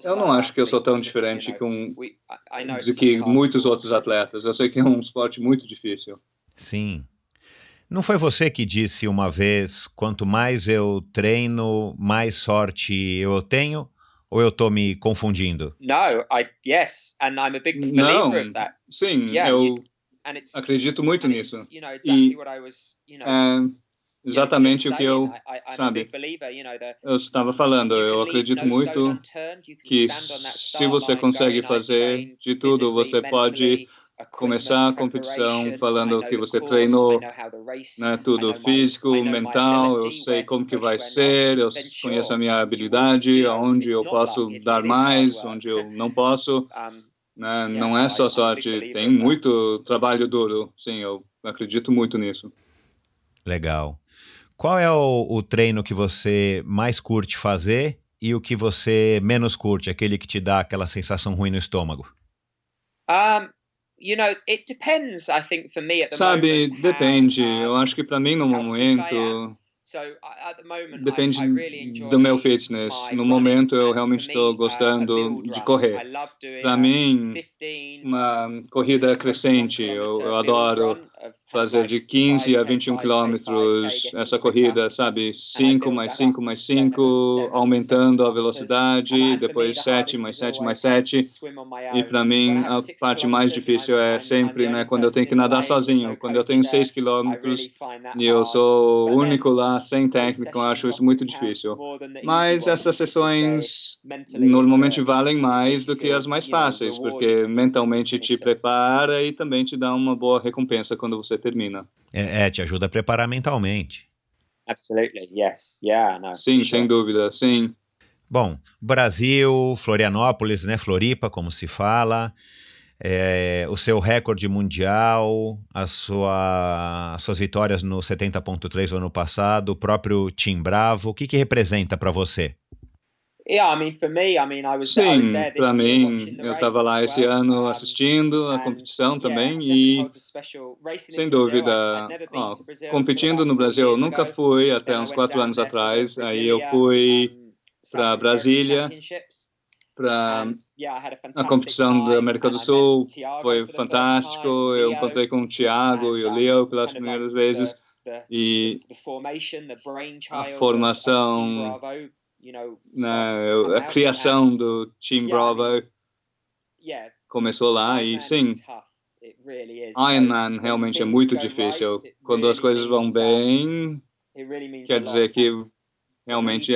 S3: eu não acho que eu sou tão diferente do que muitos outros atletas. Eu sei que é um esporte muito difícil.
S2: Sim. Não foi você que disse uma vez, quanto mais eu treino, mais sorte eu tenho? Ou eu estou me confundindo?
S3: Não, sim, eu acredito muito nisso. E exatamente o que eu, sabe, eu estava falando. Eu acredito muito que se você consegue fazer de tudo, você pode começar a competição falando que você treinou, né, tudo físico, mental, eu sei como que vai ser, eu conheço a minha habilidade, aonde eu posso dar mais, onde eu não posso, né, não é só sorte, tem muito trabalho duro, sim, eu acredito muito nisso.
S2: Legal. Qual é o treino que você mais curte fazer e o que você menos curte, aquele que te dá aquela sensação ruim no estômago?
S3: Sabe, depende. Eu acho que para mim no momento depende do meu fitness. No momento eu realmente estou gostando de correr. Para mim, uma corrida crescente. Eu adoro fazer de 15 a 21 quilômetros essa corrida, sabe? 5 mais 5 mais 5, aumentando a velocidade, depois 7 mais 7 mais 7. E para mim, a parte mais difícil é sempre, né, quando eu tenho que nadar sozinho. Quando eu tenho 6 quilômetros e eu sou o único lá, sem técnico, eu acho isso muito difícil. Mas essas sessões normalmente valem mais do que as mais fáceis, porque mentalmente te prepara e também te dá uma boa recompensa quando você termina.
S2: Te ajuda a preparar mentalmente.
S1: Absolutely, yes. Yeah, no.
S3: Sim, sem dúvida, sim.
S2: Bom, Brasil, Florianópolis, né? Floripa, como se fala, o seu recorde mundial, as suas vitórias no 70.3 do ano passado, o próprio Team Bravo, o que representa para você?
S3: Sim, para mim, eu estava lá esse ano assistindo a competição também e, sem dúvida, competindo no Brasil eu nunca fui até uns 4 anos atrás. Aí eu fui para Brasília, para a competição da América do Sul. Foi fantástico. Eu encontrei com o Thiago e o Leo pelas primeiras vezes. E a formação, a criação do Team Bravo começou lá. E sim, Ironman realmente é muito difícil. Quando as coisas vão bem, quer dizer que realmente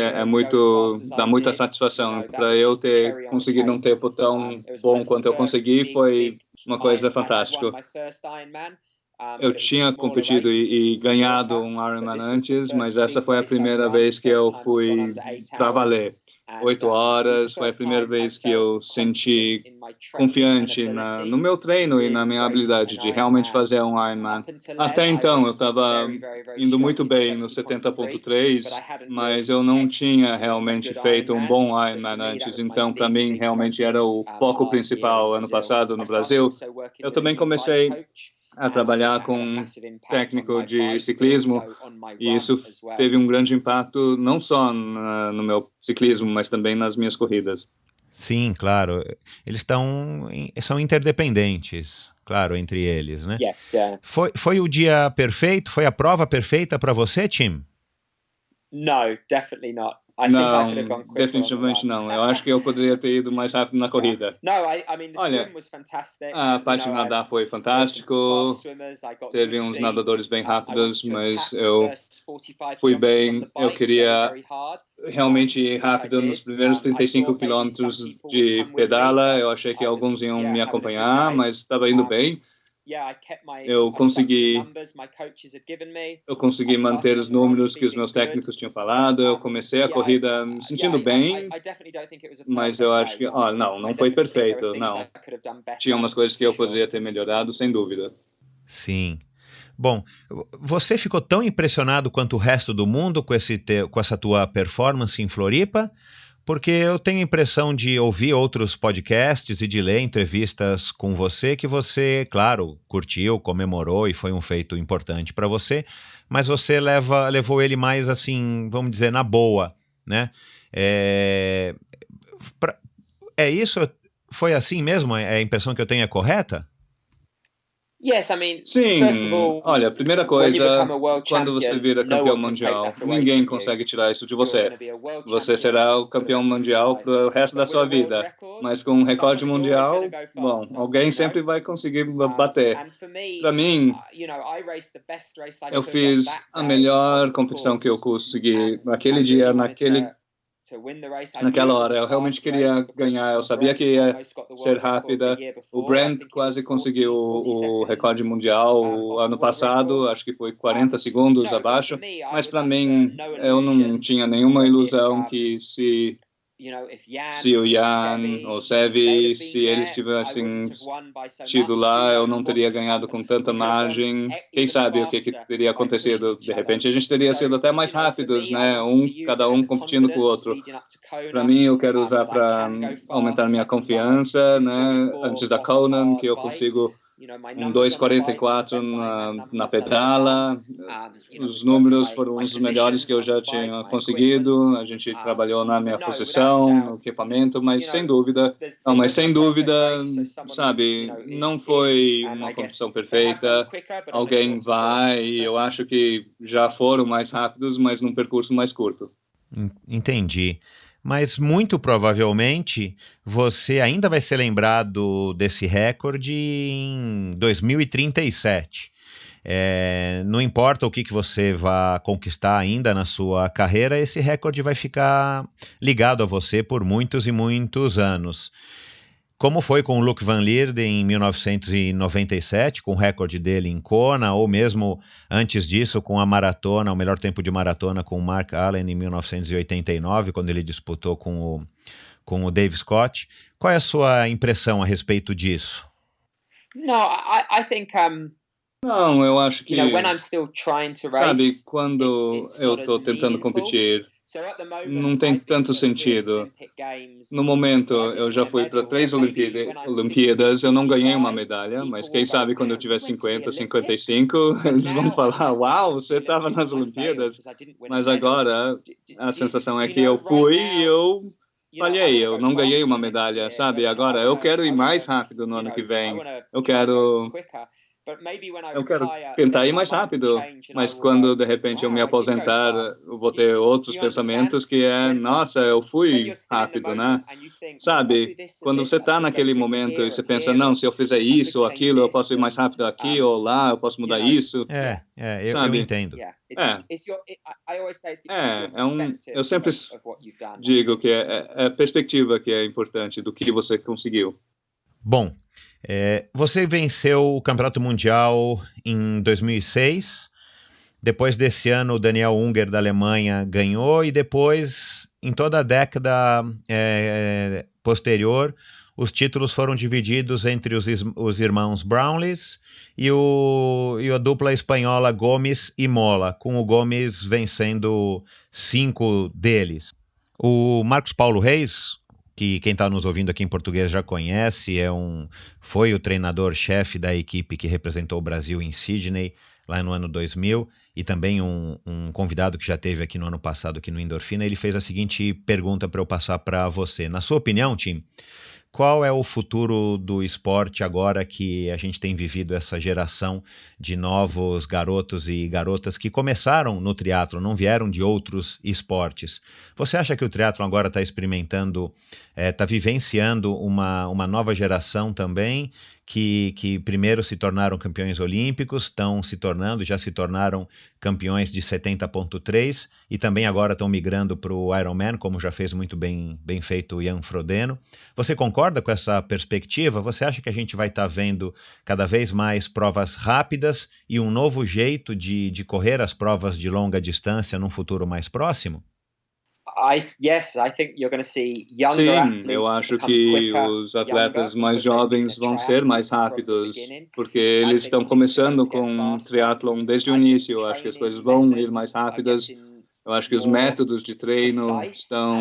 S3: dá muita satisfação. Para eu ter conseguido um tempo tão bom quanto eu consegui, foi uma coisa fantástica. Eu tinha competido e ganhado um Ironman antes, mas essa foi a primeira vez que eu fui para valer. 8 horas, foi a primeira vez que eu senti confiante no meu treino e na minha habilidade de realmente fazer um Ironman. Até então, eu estava indo muito bem no 70.3, mas eu não tinha realmente feito um bom Ironman antes. Então, para mim, realmente era o foco principal ano passado no Brasil. Eu também comecei a trabalhar com um técnico de ciclismo e isso teve um grande impacto não só no meu ciclismo, mas também nas minhas corridas.
S2: Sim, claro. Eles são interdependentes, claro, entre eles, né?
S1: Yes, yeah.
S2: Foi o dia perfeito? Foi a prova perfeita para você, Tim?
S1: No, definitely not.
S3: Não, definitivamente não. Eu acho que eu poderia ter ido mais rápido na corrida. Olha, a parte de nadar foi fantástico. Teve uns nadadores bem rápidos, mas eu fui bem. Eu queria realmente ir rápido nos primeiros 35 quilômetros de pedala. Eu achei que alguns iam me acompanhar, mas estava indo bem. Eu consegui manter os números que os meus técnicos tinham falado. Eu comecei a corrida me sentindo bem, mas eu acho que não foi perfeito, não. Tinha umas coisas que eu poderia ter melhorado, sem dúvida.
S2: Sim. Bom, você ficou tão impressionado quanto o resto do mundo com essa tua performance em Floripa? Porque eu tenho a impressão de ouvir outros podcasts e de ler entrevistas com você que você, claro, curtiu, comemorou e foi um feito importante para você, mas você levou ele mais assim, vamos dizer, na boa, né? É isso? Foi assim mesmo? A impressão que eu tenho é correta?
S3: Sim, olha, a primeira coisa, quando você vira campeão mundial, ninguém consegue tirar isso de você. Você será o campeão mundial para o resto da sua vida. Mas com um recorde mundial, bom, alguém sempre vai conseguir bater. Para mim, eu fiz a melhor competição que eu consegui naquele dia, naquela hora. Eu realmente queria ganhar, eu sabia que ia ser rápida. O Brent quase conseguiu o recorde mundial ano passado, acho que foi 40 segundos abaixo, mas para mim eu não tinha nenhuma ilusão que se o Jan ou o Sevi, se eles tivessem tido lá, eu não teria ganhado com tanta margem. Quem sabe o que teria acontecido? De repente a gente teria sido até mais rápidos, né? Cada um competindo com o outro. Para mim, eu quero usar para aumentar minha confiança, né? Antes da Conan, que eu consigo um 2,44 na pedala. Os números foram os melhores que eu já tinha conseguido. A gente trabalhou na minha posição, no equipamento, mas sem dúvida, sabe, não foi uma competição perfeita. Alguém vai, e eu acho que já foram mais rápidos, mas num percurso mais curto.
S2: Entendi. Mas muito provavelmente você ainda vai ser lembrado desse recorde em 2037. Não importa o que você vá conquistar ainda na sua carreira, esse recorde vai ficar ligado a você por muitos e muitos anos. Como foi com o Luc Van Lierde em 1997, com o recorde dele em Kona, ou mesmo antes disso com a maratona, o melhor tempo de maratona com o Mark Allen em 1989, quando ele disputou com o Dave Scott. Qual é a sua impressão a respeito disso?
S3: Não, eu acho que, sabe, quando eu estou tentando competir, não tem tanto sentido. No momento, eu já fui para 3 Olimpíadas, eu não ganhei uma medalha, mas quem sabe quando eu tiver 50, 55, eles vão falar, uau, você estava nas Olimpíadas. Mas agora, a sensação é que eu fui e eu falhei, eu não ganhei uma medalha, sabe? Agora, eu quero ir mais rápido no ano que vem. Eu quero tentar ir mais rápido, mas quando de repente eu me aposentar, eu vou ter outros pensamentos que é, nossa, eu fui rápido, né? Sabe, quando você está naquele momento e você pensa, não, se eu fizer isso ou aquilo, eu posso ir mais rápido aqui ou lá, eu posso mudar isso.
S2: Eu entendo.
S3: Eu sempre digo que é a perspectiva que é importante do que você conseguiu.
S2: Bom, você venceu o Campeonato Mundial em 2006, depois desse ano o Daniel Unger da Alemanha ganhou e depois, em toda a década posterior, os títulos foram divididos entre os irmãos Brownlees e a dupla espanhola Gomes e Mola, com o Gomes vencendo 5 deles. O Marcos Paulo Reis, que quem está nos ouvindo aqui em português já conhece, foi o treinador-chefe da equipe que representou o Brasil em Sydney, lá no ano 2000, e também um convidado que já teve aqui no ano passado, aqui no Endorfina, ele fez a seguinte pergunta para eu passar para você. Na sua opinião, Tim, qual é o futuro do esporte agora que a gente tem vivido essa geração de novos garotos e garotas que começaram no triatlon, não vieram de outros esportes? Você acha que o triatlon agora está experimentando, está vivenciando uma nova geração também, que primeiro se tornaram campeões olímpicos, já se tornaram campeões de 70.3 e também agora estão migrando para o Ironman, como já fez muito bem feito o Jan Frodeno. Você concorda com essa perspectiva? Você acha que a gente vai estar vendo cada vez mais provas rápidas e um novo jeito de correr as provas de longa distância num futuro mais próximo?
S3: Sim, eu acho que os atletas mais jovens vão ser mais rápidos, porque eles estão começando com triatlon desde o início. Eu acho que as coisas vão ir mais rápidas. Eu acho que os métodos de treino estão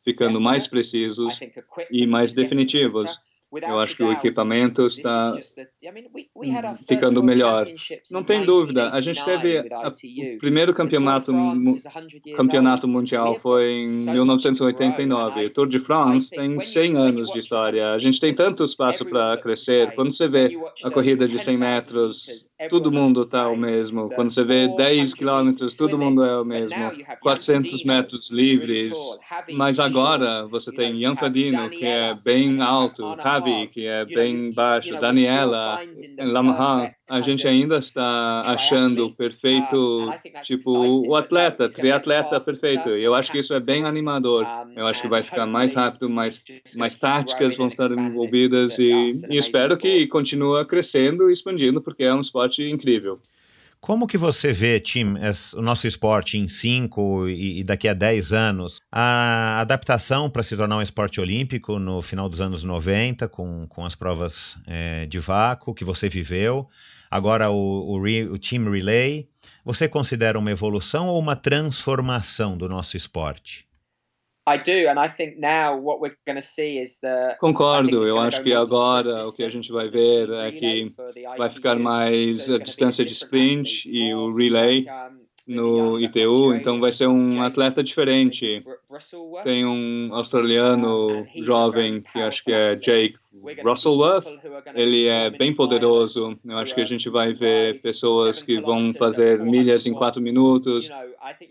S3: ficando mais precisos e mais definitivos. Eu acho que o equipamento está ficando melhor. Não tem dúvida. A gente teve o primeiro campeonato mundial foi em 1989. O Tour de France tem 100 anos de história. A gente tem tanto espaço para crescer. Quando você vê a corrida de 100 metros, todo mundo está o mesmo. Quando você vê 10 quilômetros, todo mundo é o mesmo. 400 metros livres. Mas agora você tem Jan Frodeno, que é bem alto, que é bem baixo, Daniela, Lamahan, a gente ainda está achando perfeito, tipo, o triatleta perfeito. E eu acho que isso é bem animador. Eu acho que vai ficar mais rápido, mais táticas vão estar envolvidas e espero que continue crescendo e expandindo, porque é um esporte incrível.
S2: Como que você vê, Tim, o nosso esporte em 5 e daqui a 10 anos? A adaptação para se tornar um esporte olímpico no final dos anos 90, com as provas de vácuo que você viveu. Agora o Team Relay. Você considera uma evolução ou uma transformação do nosso esporte?
S3: Concordo, eu acho que agora o que a gente vai ver é que vai ficar mais a distância de sprint e o relay no ITU, então vai ser um atleta diferente. Tem um australiano jovem que acho que é Jake Russellworth, ele é bem poderoso. Eu acho que a gente vai ver pessoas que vão fazer milhas em 4 minutos,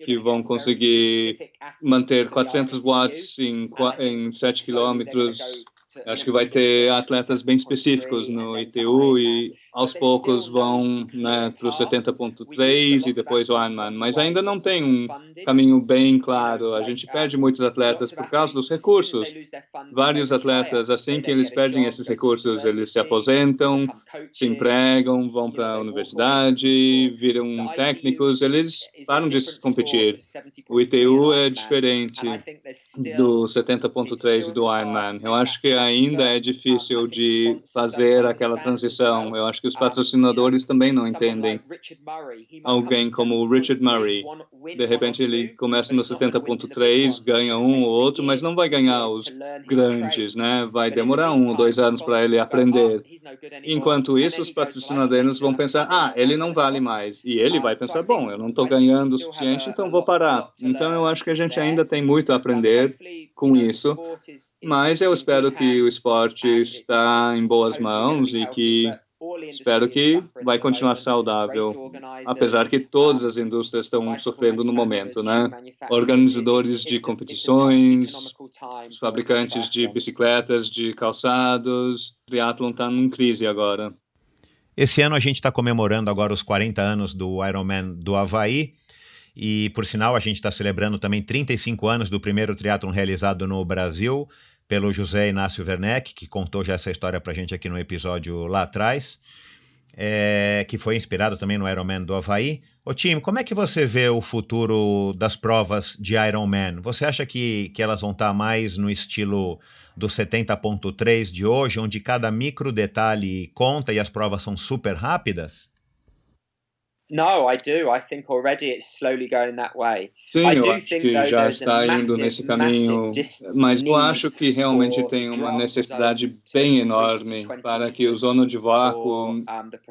S3: que vão conseguir manter 400 watts em 7 quilômetros. Acho que vai ter atletas bem específicos no ITU e aos poucos vão para o 70.3 e depois o Ironman, mas ainda não tem um caminho bem claro. A gente perde muitos atletas por causa dos recursos. Vários atletas, assim que eles perdem esses recursos, eles se aposentam, se empregam, vão para a universidade, viram técnicos, eles param de competir. O ITU é diferente do 70.3 e do Ironman. Eu acho que ainda é difícil de fazer aquela transição. Eu acho que os patrocinadores também não entendem. Alguém como o Richard Murray, de repente ele começa no 70.3, ganha um ou outro, mas não vai ganhar os grandes, né? Vai demorar 1 ou 2 anos para ele aprender. Enquanto isso, os patrocinadores vão pensar, ele não vale mais. E ele vai pensar, bom, eu não estou ganhando o suficiente, então vou parar. Então eu acho que a gente ainda tem muito a aprender com isso, mas eu espero que o esporte está em boas mãos e que espero que vai continuar saudável, apesar que todas as indústrias estão sofrendo no momento, né? Organizadores de competições, os fabricantes de bicicletas, de calçados, o triatlon está em crise agora.
S2: Esse ano a gente está comemorando agora os 40 anos do Ironman do Havaí e, por sinal, a gente está celebrando também 35 anos do primeiro triatlon realizado no Brasil pelo José Inácio Werneck, que contou já essa história para a gente aqui no episódio lá atrás, que foi inspirado também no Ironman do Havaí. Ô Tim, como é que você vê o futuro das provas de Ironman? Você acha que elas vão estar mais no estilo do 70.3 de hoje, onde cada micro detalhe conta e as provas são super rápidas?
S1: No, I do. I think already it's slowly going that way.
S3: Sim, eu acho que já está indo nesse caminho, mas eu acho que realmente tem uma necessidade bem enorme para que o zona de vácuo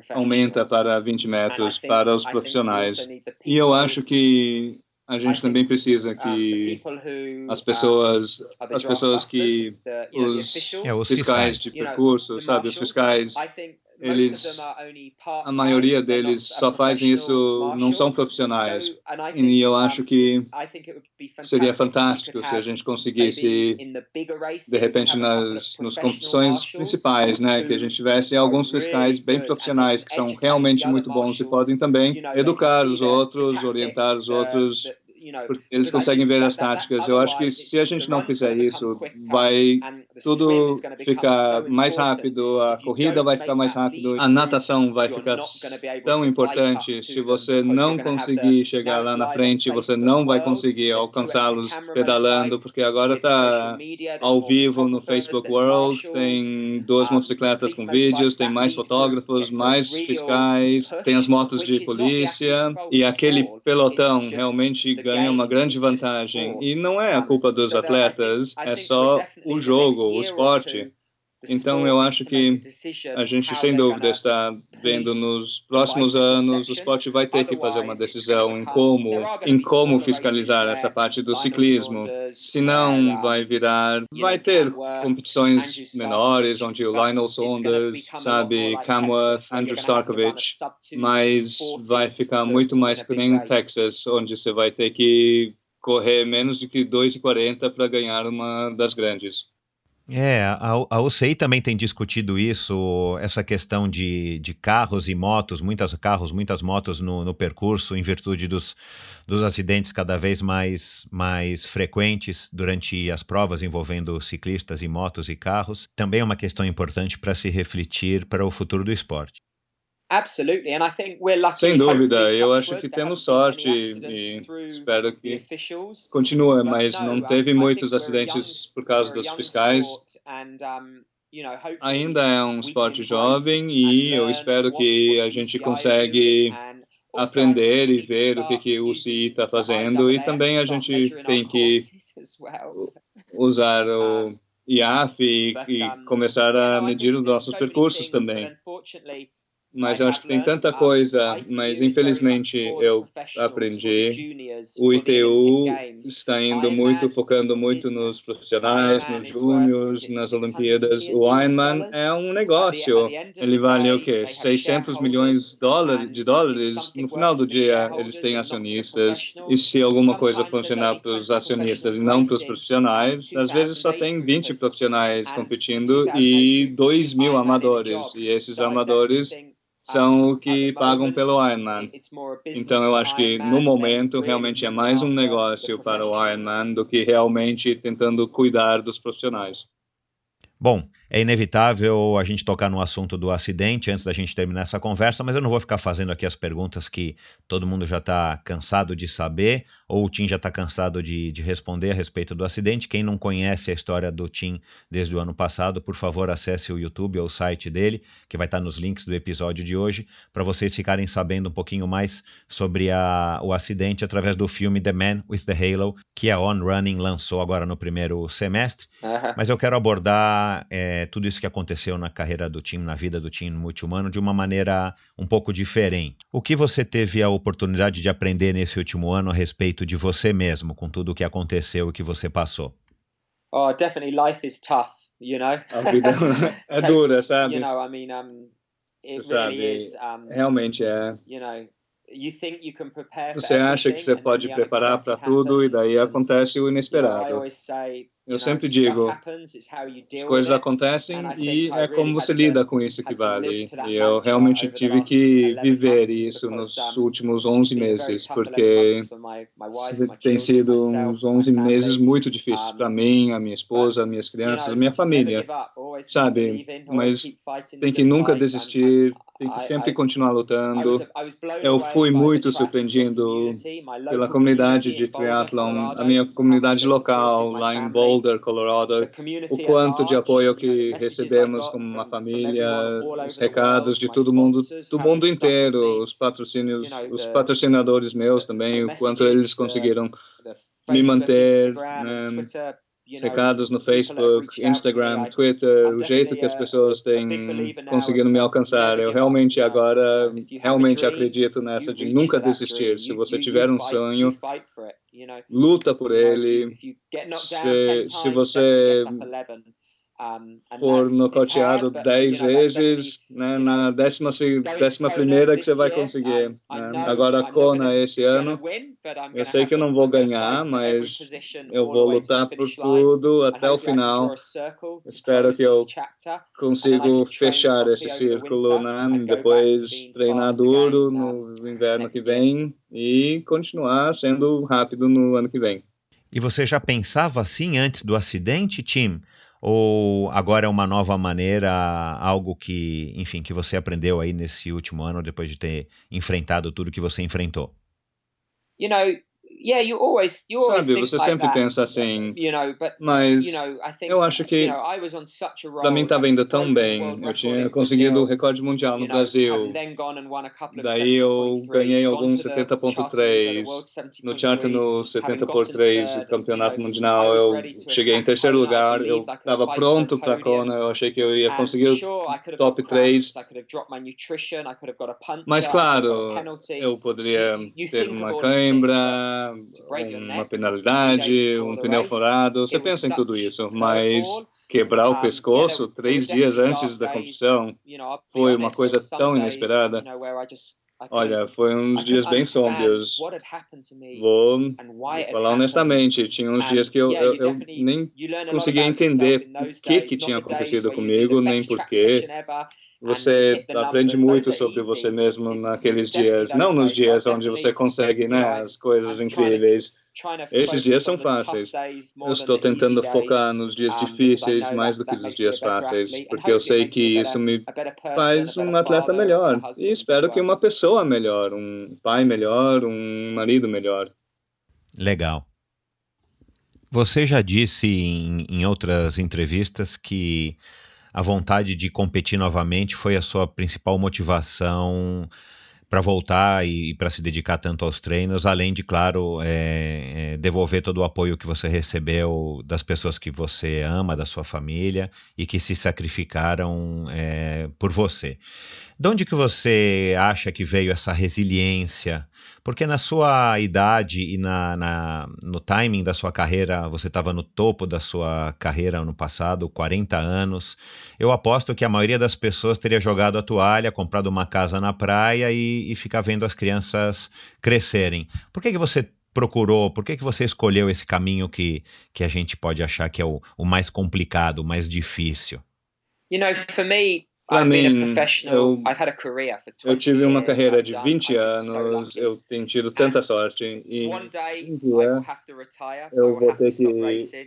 S3: aumenta para 20 metros para os profissionais. E eu acho que a gente também precisa que as pessoas que os fiscais de percurso, sabe, os fiscais, a maioria deles só fazem isso, não são profissionais. E eu acho que seria fantástico se a gente conseguisse, de repente, nas competições principais, né, que a gente tivesse alguns fiscais bem profissionais que são realmente muito bons e podem também educar os outros, orientar os outros, porque eles conseguem ver as táticas. Eu acho que se a gente não fizer isso, vai tudo ficar mais rápido, a corrida vai ficar mais rápido, a natação vai ficar tão importante. Se você não conseguir chegar lá na frente, você não vai conseguir alcançá-los pedalando, porque agora está ao vivo no Facebook World, tem 2 motocicletas com vídeos, tem mais fotógrafos, mais fiscais, tem as motos de polícia, e aquele pelotão realmente ganha uma grande vantagem. E não é a culpa dos atletas, é só o jogo, o esporte. Então, eu acho que a gente, sem dúvida, está vendo nos próximos anos, o esporte vai ter que fazer uma decisão em como fiscalizar essa parte do ciclismo. Senão, vai ter competições menores, onde o Lionel Saunders, sabe, Kamworth, Andrew Starkovich, mas vai ficar muito mais que nem no Texas, onde você vai ter que correr menos do que 2,40 para ganhar uma das grandes.
S2: A UCI também tem discutido isso, essa questão de carros e motos, muitas motos no percurso, em virtude dos acidentes cada vez mais frequentes durante as provas envolvendo ciclistas e motos e carros. Também é uma questão importante para se refletir para o futuro do esporte.
S3: Sem dúvida, eu acho que temos sorte e espero que continue, mas não teve muitos acidentes por causa dos fiscais. Ainda é um esporte jovem e eu espero que a gente consegue aprender e ver o que o UCI está fazendo, e também a gente tem que usar o IAF e começar a medir os nossos percursos também. Mas eu acho que tem tanta coisa, mas infelizmente eu aprendi. O ITU está focando muito nos profissionais, nos júniores, nas Olimpíadas. O Ironman é um negócio. Ele vale o quê? 600 milhões de dólares. No final do dia, eles têm acionistas. E se alguma coisa funcionar para os acionistas e não para os profissionais, às vezes só tem 20 profissionais competindo e 2.000 amadores. E esses amadores são o que pagam pelo Ironman. Então eu acho que no momento realmente é mais um negócio para o Ironman do que realmente tentando cuidar dos profissionais.
S2: Bom, É inevitável a gente tocar no assunto do acidente antes da gente terminar essa conversa, mas eu não vou ficar fazendo aqui as perguntas que todo mundo já está cansado de saber, ou o Tim já está cansado de responder a respeito do acidente. Quem não conhece a história do Tim desde o ano passado, por favor, acesse o YouTube ou o site dele, que vai estar nos links do episódio de hoje, para vocês ficarem sabendo um pouquinho mais sobre o acidente através do filme The Man with the Halo, que a On Running lançou agora no primeiro semestre. Mas eu quero abordar tudo isso que aconteceu na carreira do Tim, na vida do Tim Multihumano, de uma maneira um pouco diferente. O que você teve a oportunidade de aprender nesse último ano a respeito de você mesmo, com tudo o que aconteceu e que você passou?
S1: Oh, definitely life is tough, you know?
S3: A vida é dura, sabe?
S1: You know, I mean, it
S3: Você
S1: really
S3: sabe,
S1: is,
S3: realmente é.
S1: you know, you think you can prepare for
S3: Você acha que você
S1: everything, and then
S3: pode
S1: the
S3: preparar para
S1: unexpected
S3: tudo e daí
S1: happens, and,
S3: acontece o
S1: you know, I
S3: inesperado.
S1: always say,
S3: Eu
S1: you know,
S3: sempre
S1: stuff
S3: digo,
S1: happens, it's how you
S3: as
S1: deal with
S3: coisas
S1: it,
S3: acontecem
S1: and I
S3: e
S1: think I
S3: é como
S1: really
S3: você
S1: had
S3: lida
S1: to
S3: com isso que
S1: live
S3: vale.
S1: to that
S3: E eu
S1: mantra
S3: realmente
S1: over the
S3: tive
S1: last
S3: que
S1: 11
S3: viver
S1: months,
S3: isso
S1: because
S3: nos últimos
S1: it's
S3: 11
S1: been a very
S3: meses,
S1: tough 11
S3: porque
S1: months for my wife, my
S3: tem
S1: children,
S3: sido
S1: myself,
S3: uns
S1: my
S3: 11 meses
S1: family.
S3: muito difíceis para mim, a minha
S1: But
S3: esposa, minhas
S1: you
S3: crianças, a
S1: know,
S3: minha
S1: just never
S3: família,
S1: give up, always keep
S3: sabe?
S1: believing, always
S3: Mas
S1: keep fighting
S3: tem
S1: the
S3: que
S1: good
S3: nunca
S1: fight.
S3: desistir, tem que
S1: I
S3: sempre continuar
S1: I
S3: lutando.
S1: was blown
S3: Eu
S1: away
S3: fui
S1: by the
S3: muito
S1: triathlon
S3: surpreendido
S1: community, my
S3: pela
S1: local
S3: comunidade
S1: community
S3: de
S1: in Boulder,
S3: triatlon, a
S1: Colorado,
S3: minha
S1: how much
S3: comunidade
S1: they supported
S3: local
S1: my
S3: lá em
S1: family,
S3: Boulder,
S1: the
S3: Colorado, o
S1: community at
S3: quanto de
S1: large,
S3: apoio
S1: you know, the
S3: que
S1: messages I
S3: recebemos
S1: got
S3: como uma
S1: from
S3: família,
S1: everyone all
S3: os
S1: over the world,
S3: recados de
S1: my
S3: todo mundo,
S1: sponsors,
S3: do
S1: how they
S3: mundo
S1: stuck with
S3: inteiro,
S1: me,
S3: os patrocínios,
S1: you know,
S3: os patrocinadores meus
S1: the
S3: também, o quanto eles
S1: messages,
S3: conseguiram
S1: the
S3: me
S1: Facebook,
S3: manter,
S1: Instagram, and
S3: né,
S1: Twitter, you know,
S3: recados no
S1: people that have
S3: Facebook,
S1: reached out to me.
S3: Instagram, Twitter,
S1: I'm
S3: o jeito
S1: definitely
S3: que as
S1: a
S3: pessoas
S1: big
S3: têm
S1: believer now
S3: conseguido me
S1: of
S3: alcançar.
S1: never
S3: Eu
S1: give up.
S3: realmente
S1: You know,
S3: agora
S1: if you have a
S3: realmente
S1: dream,
S3: acredito nessa
S1: you
S3: de
S1: reach
S3: nunca
S1: for that
S3: desistir.
S1: dream.
S3: Se você tiver um
S1: You
S3: sonho,
S1: fight for it. You know,
S3: luta por
S1: you know,
S3: ele.
S1: if you get knocked down 10
S3: Se
S1: times, definitely
S3: você
S1: get up 11. And
S3: for
S1: it's hard,
S3: nocauteado
S1: but
S3: 10
S1: you know, that's
S3: vezes,
S1: definitely,
S3: né,
S1: you know,
S3: na
S1: going to
S3: décima
S1: Kona
S3: primeira que você
S1: this
S3: vai
S1: year.
S3: conseguir.
S1: I
S3: Né?
S1: know
S3: Agora
S1: I'm not
S3: Kona esse
S1: gonna
S3: ano,
S1: win, but I'm
S3: eu
S1: gonna
S3: sei que eu não vou
S1: I'm gonna
S3: ganhar,
S1: fight for every
S3: mas
S1: position
S3: eu
S1: all
S3: vou
S1: the way to the
S3: lutar por
S1: finish line.
S3: tudo
S1: And
S3: até o
S1: hopefully I can draw
S3: final.
S1: a circle to
S3: Espero
S1: close
S3: que
S1: this
S3: eu
S1: chapter.
S3: consigo fechar esse círculo, né? Depois treinar duro no inverno que vem e continuar sendo rápido no ano que vem.
S2: E você já pensava assim antes do acidente, Tim? Ou agora é uma nova maneira, algo que, enfim, que você aprendeu aí nesse último ano, depois de ter enfrentado tudo que você enfrentou?
S1: You know, yeah, you always
S3: Sabe,
S1: think
S3: você
S1: like
S3: sempre
S1: that,
S3: pensa assim,
S1: you know, but
S3: mas
S1: you know, I think,
S3: eu acho
S1: you
S3: que
S1: know, I was on such a roll,
S3: para mim estava
S1: having
S3: indo tão
S1: broken the
S3: bem.
S1: world
S3: Eu
S1: record
S3: tinha
S1: in
S3: conseguido o
S1: Brazil,
S3: recorde mundial no
S1: you know, having
S3: Brasil.
S1: then gone and won a couple of
S3: Daí eu
S1: 70.3s,
S3: ganhei
S1: gone
S3: alguns
S1: to the charter member, the
S3: 70.3
S1: world
S3: no charter
S1: 70.3s,
S3: no
S1: having
S3: 70 por
S1: gotten
S3: 3 do
S1: third, and you know,
S3: campeonato
S1: I
S3: mundial.
S1: was
S3: Eu
S1: ready to
S3: cheguei em
S1: attack
S3: terceiro
S1: Kona. I
S3: lugar,
S1: believed
S3: eu
S1: I could
S3: estava
S1: fight for a
S3: pronto para
S1: podium.
S3: Kona, eu achei que eu ia
S1: And
S3: conseguir o
S1: sure, I could have
S3: top
S1: got cramps,
S3: 3.
S1: I could have dropped my nutrition, I could have got a puncher,
S3: Mas
S1: I could have got a
S3: claro,
S1: penalty.
S3: eu poderia
S1: You
S3: ter
S1: think of
S3: uma
S1: all these things, but
S3: cãibra,
S1: to break your
S3: uma
S1: neck 3 days
S3: penalidade,
S1: before the
S3: pneu
S1: race,
S3: furado. Você
S1: it was
S3: pensa em tudo
S1: such
S3: isso,
S1: a
S3: mas
S1: curveball.
S3: quebrar o
S1: Yeah,
S3: pescoço
S1: there were
S3: 3 dias
S1: definitely
S3: antes
S1: dark
S3: da
S1: days.
S3: competição
S1: You know, I'll be
S3: foi uma
S1: honest, there
S3: coisa
S1: were some
S3: tão
S1: days,
S3: inesperada.
S1: you know, where I
S3: Olha, foi uns dias bem
S1: understand
S3: sombrios.
S1: what had happened to me
S3: Vou
S1: and why it had
S3: falar
S1: happened.
S3: honestamente, tinha uns dias que
S1: Yeah, you
S3: eu
S1: definitely
S3: nem
S1: learn a lot
S3: conseguia
S1: about yourself
S3: entender
S1: in
S3: o
S1: those
S3: que
S1: days,
S3: tinha
S1: not the days
S3: acontecido
S1: where you do the
S3: comigo, nem
S1: best track
S3: porquê.
S1: session ever and
S3: Você
S1: hit the
S3: aprende
S1: numbers. Those
S3: muito
S1: are
S3: sobre você
S1: easy.
S3: mesmo naqueles
S1: Definitely
S3: dias, não
S1: those
S3: nos
S1: days. So
S3: dias onde você consegue,
S1: you know,
S3: né, as coisas
S1: I'm
S3: incríveis.
S1: trying to
S3: Esses dias
S1: focus
S3: são
S1: on the tough
S3: fáceis.
S1: days
S3: Eu
S1: more than
S3: estou
S1: the easy
S3: tentando
S1: days,
S3: focar nos dias
S1: because I
S3: difíceis
S1: know
S3: mais do que
S1: that
S3: nos
S1: makes me a
S3: dias
S1: better
S3: fáceis,
S1: athlete, and
S3: porque eu
S1: hopefully it
S3: sei
S1: makes me
S3: que isso me
S1: a better person,
S3: faz
S1: a
S3: um
S1: better
S3: atleta
S1: father, a
S3: melhor.
S1: better
S3: E
S1: husband as
S3: espero que
S1: well.
S3: uma pessoa melhor, um pai melhor, um marido melhor.
S2: Legal. Você já disse em outras entrevistas que a vontade de competir novamente foi a sua principal motivação para voltar e para se dedicar tanto aos treinos, além de, claro, devolver todo o apoio que você recebeu das pessoas que você ama, da sua família e que se sacrificaram por você. De onde que você acha que veio essa resiliência? Porque na sua idade e no timing da sua carreira, você estava no topo da sua carreira no passado, 40 anos. Eu aposto que a maioria das pessoas teria jogado a toalha, comprado uma casa na praia e ficar vendo as crianças crescerem. Por que você procurou, por que você escolheu esse caminho que a gente pode achar que é o mais complicado, o mais difícil?
S1: You know, for me,
S3: Para mim, eu tive uma carreira de 20 anos, eu tenho tido tanta sorte e um dia eu vou ter que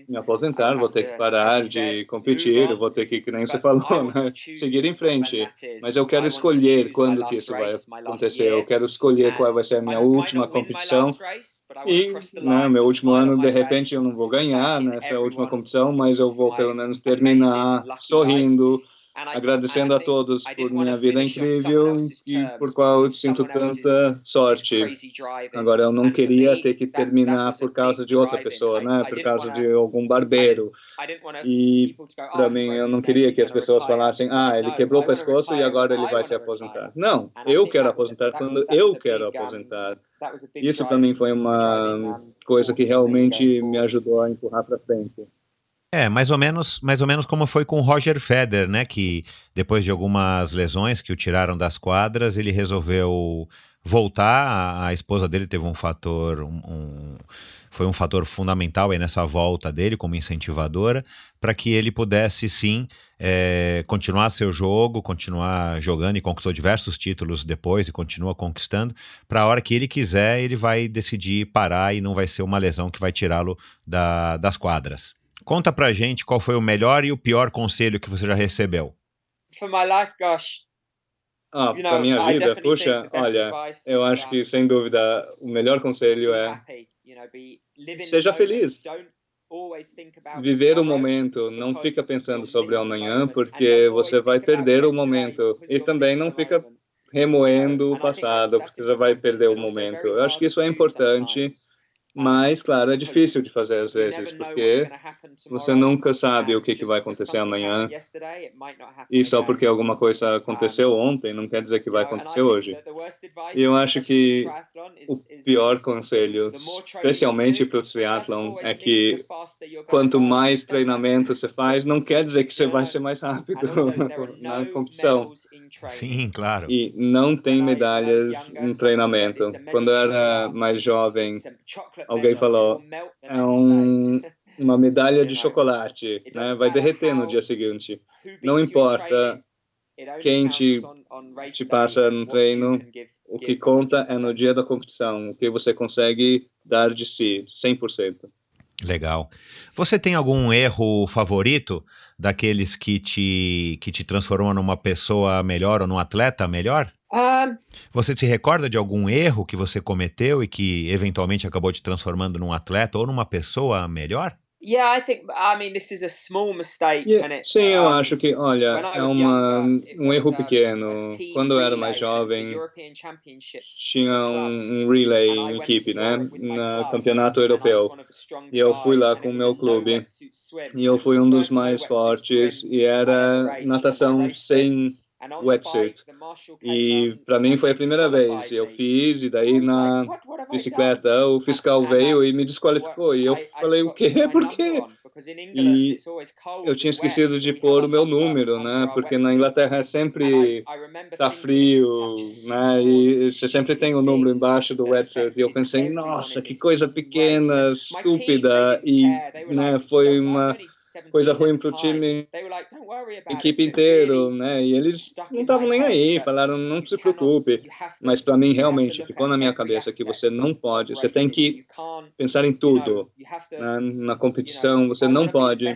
S3: me aposentar, vou ter que parar de competir, eu vou ter que nem você falou, né, seguir em frente. Mas eu quero escolher quando que isso vai acontecer, eu quero escolher qual vai ser a minha última competição e, né, meu último ano, de repente, eu não vou ganhar nessa última competição, mas eu vou pelo menos terminar sorrindo, agradecendo a todos por minha vida incrível e por qual eu sinto tanta sorte. Agora, eu não queria ter que terminar por causa de outra pessoa, né? Por causa de algum barbeiro. E, para mim, eu não queria que as pessoas falassem, ele quebrou o pescoço e agora ele vai se aposentar. Não, eu quero aposentar quando eu quero aposentar. Isso, para mim, foi uma coisa que realmente me ajudou a empurrar para frente.
S2: Mais ou menos como foi com o Roger Federer, né? Que depois de algumas lesões que o tiraram das quadras, ele resolveu voltar. A esposa dele teve um fator, foi um fator fundamental aí nessa volta dele como incentivadora, para que ele pudesse sim continuar seu jogo, continuar jogando, e conquistou diversos títulos depois e continua conquistando. Para a hora que ele quiser, ele vai decidir parar e não vai ser uma lesão que vai tirá-lo das quadras. Conta pra gente qual foi o melhor e o pior conselho que você já recebeu.
S3: Para minha vida, puxa, olha, eu acho que, sem dúvida, o melhor conselho é seja feliz. Viver o momento, não fica pensando sobre amanhã, porque você vai perder o momento. E também não fica remoendo o passado, porque você vai perder o momento. Eu acho que isso é importante. Mas, claro, é difícil de fazer às vezes, porque você nunca sabe o que vai acontecer amanhã. E só porque alguma coisa aconteceu ontem, não quer dizer que vai acontecer hoje. E eu acho que o pior conselho, especialmente para o triatlon, é que quanto mais treinamento você faz, não quer dizer que você vai ser mais rápido na competição.
S2: Sim, claro.
S3: E não tem medalhas no treinamento. Quando eu era mais jovem, alguém falou, uma medalha de chocolate, né? Vai derreter no dia seguinte. Não importa quem te passa no treino, o que conta é no dia da competição, o que você consegue dar de si, 100%.
S2: Legal. Você tem algum erro favorito daqueles que te transformam numa pessoa melhor ou num atleta melhor? Você se recorda de algum erro que você cometeu e que eventualmente acabou te transformando num atleta ou numa pessoa melhor?
S3: Sim, eu acho que, olha, é um erro pequeno. Quando eu era mais jovem, tinha um relay em equipe, né, no campeonato europeu. E eu fui lá com o meu clube. E eu fui um dos mais fortes. E era natação sem wetsuit. E para mim foi a primeira vez. Eu fiz, e daí na bicicleta o fiscal veio e me desqualificou. E eu falei, o quê? Por quê? E eu tinha esquecido de pôr o meu número, né? Porque na Inglaterra sempre tá frio, né? E você sempre tem o número embaixo do wetsuit. E eu pensei, nossa, que coisa pequena, estúpida. E, né, foi uma coisa ruim pro time, equipe inteiro, né? E eles não estavam nem aí, falaram, não se preocupe. Mas para mim, realmente, ficou na minha cabeça que você não pode, você tem que pensar em tudo, né? Na competição, você não pode.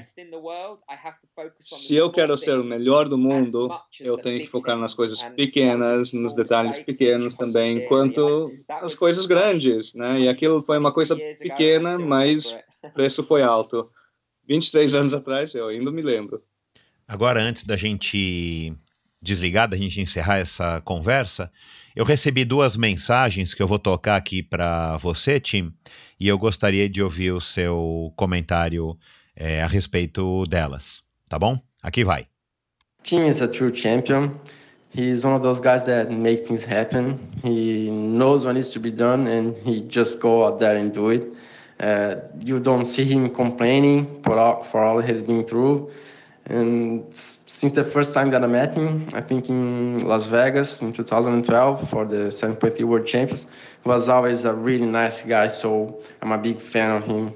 S3: Se eu quero ser o melhor do mundo, eu tenho que focar nas coisas pequenas, nos detalhes pequenos também, quanto as coisas grandes, né? E aquilo foi uma coisa pequena, mas o preço foi alto. 23 anos atrás, eu ainda me lembro.
S2: Agora, antes da gente desligar, da gente encerrar essa conversa, eu recebi 2 mensagens que eu vou tocar aqui para você, Tim, e eu gostaria de ouvir o seu comentário a respeito delas, tá bom? Aqui vai.
S4: Tim is a true champion. He's one of those guys that make things happen. He knows what needs to be done and he just go out there and do it. You don't see him complaining for all he's been through. And since the first time that I met him, I think in Las Vegas in 2012 for the 7.3 World Champions, he was always a really nice guy, so I'm a big fan of him.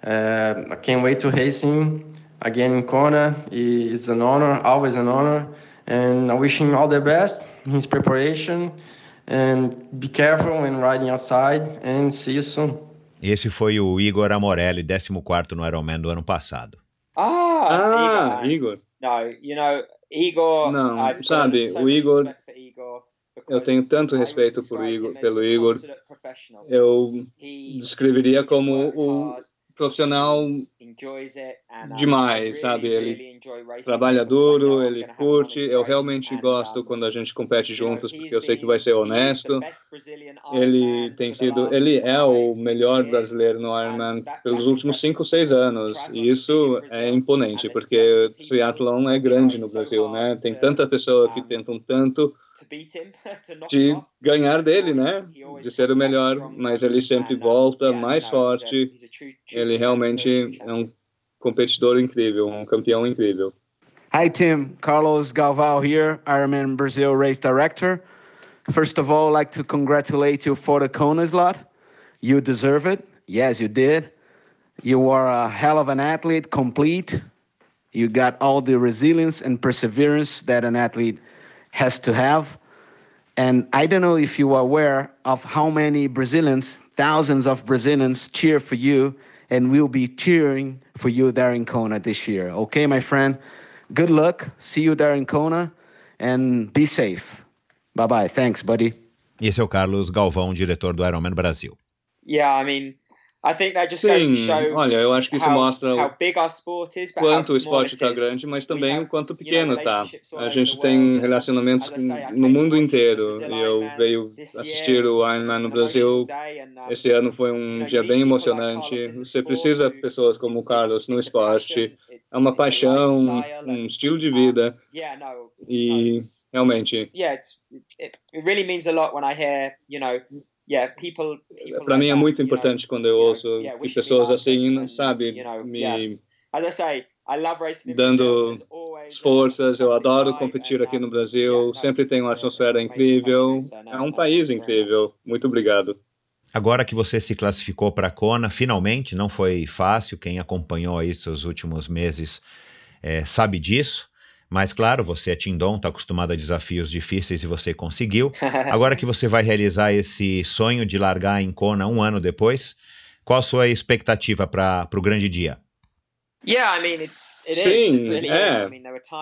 S4: I can't wait to race him again in Kona. It's an honor, always an honor. And I wish him all the best in his preparation. And be careful when riding outside. And see you soon.
S2: Esse foi o Igor Amorelli, 14º no Ironman do ano passado.
S3: Igor.
S1: No, Igor.
S3: Não, sabe, o Igor. Eu tenho tanto respeito pelo Igor. Eu descreveria como o profissional demais, sabe? Ele trabalha duro, ele curte. Eu realmente gosto quando a gente compete juntos, porque eu sei que vai ser honesto. Ele é o melhor brasileiro no Ironman pelos últimos 5, 6 anos. E isso é imponente, porque o triatlon é grande no Brasil, né? Tem tanta pessoa que tentam tanto de ganhar dele, né? De ser o melhor, mas ele sempre volta mais forte. Ele realmente é um competidor incrível, um campeão incrível.
S5: Hi Tim, Carlos Galvão here, Ironman Brazil Race Director. First of all, I'd like to congratulate you for the Kona slot. You deserve it. Yes, you did. You are a hell of an athlete, complete. You got all the resilience and perseverance that an athlete has to have. And I don't know if you are aware of how many Brazilians, thousands of Brazilians cheer for you and will be cheering for you there in Kona this year. Okay, my friend? Good luck. See you there in Kona and be safe. Bye-bye. Thanks, buddy.
S2: Esse é o Carlos Galvão, diretor do Ironman Brasil.
S1: Yeah, I mean, I think that just goes to show
S3: olha, eu acho que isso mostra
S1: how big our sport is,
S3: quanto o esporte está grande, mas também o quanto pequeno está. A gente tem relacionamentos no mundo inteiro. E eu veio assistir o Ironman no Brasil. Esse ano foi um dia bem emocionante. Você precisa de pessoas como o Carlos no esporte. É uma paixão, um estilo de vida. E realmente...
S1: it really means a lot when I hear, people
S3: para mim é muito importante quando eu ouço que pessoas assim, sabe, me dando forças. Eu adoro competir aqui no Brasil, sempre tem uma atmosfera incrível, é um país incrível. Muito obrigado.
S2: Agora que você se classificou para a Kona, finalmente, não foi fácil, quem acompanhou aí seus últimos meses sabe disso. Mas, claro, você é Tindon, está acostumado a desafios difíceis e você conseguiu. Agora que você vai realizar esse sonho de largar em Kona 1 ano depois, qual a sua expectativa para o grande dia?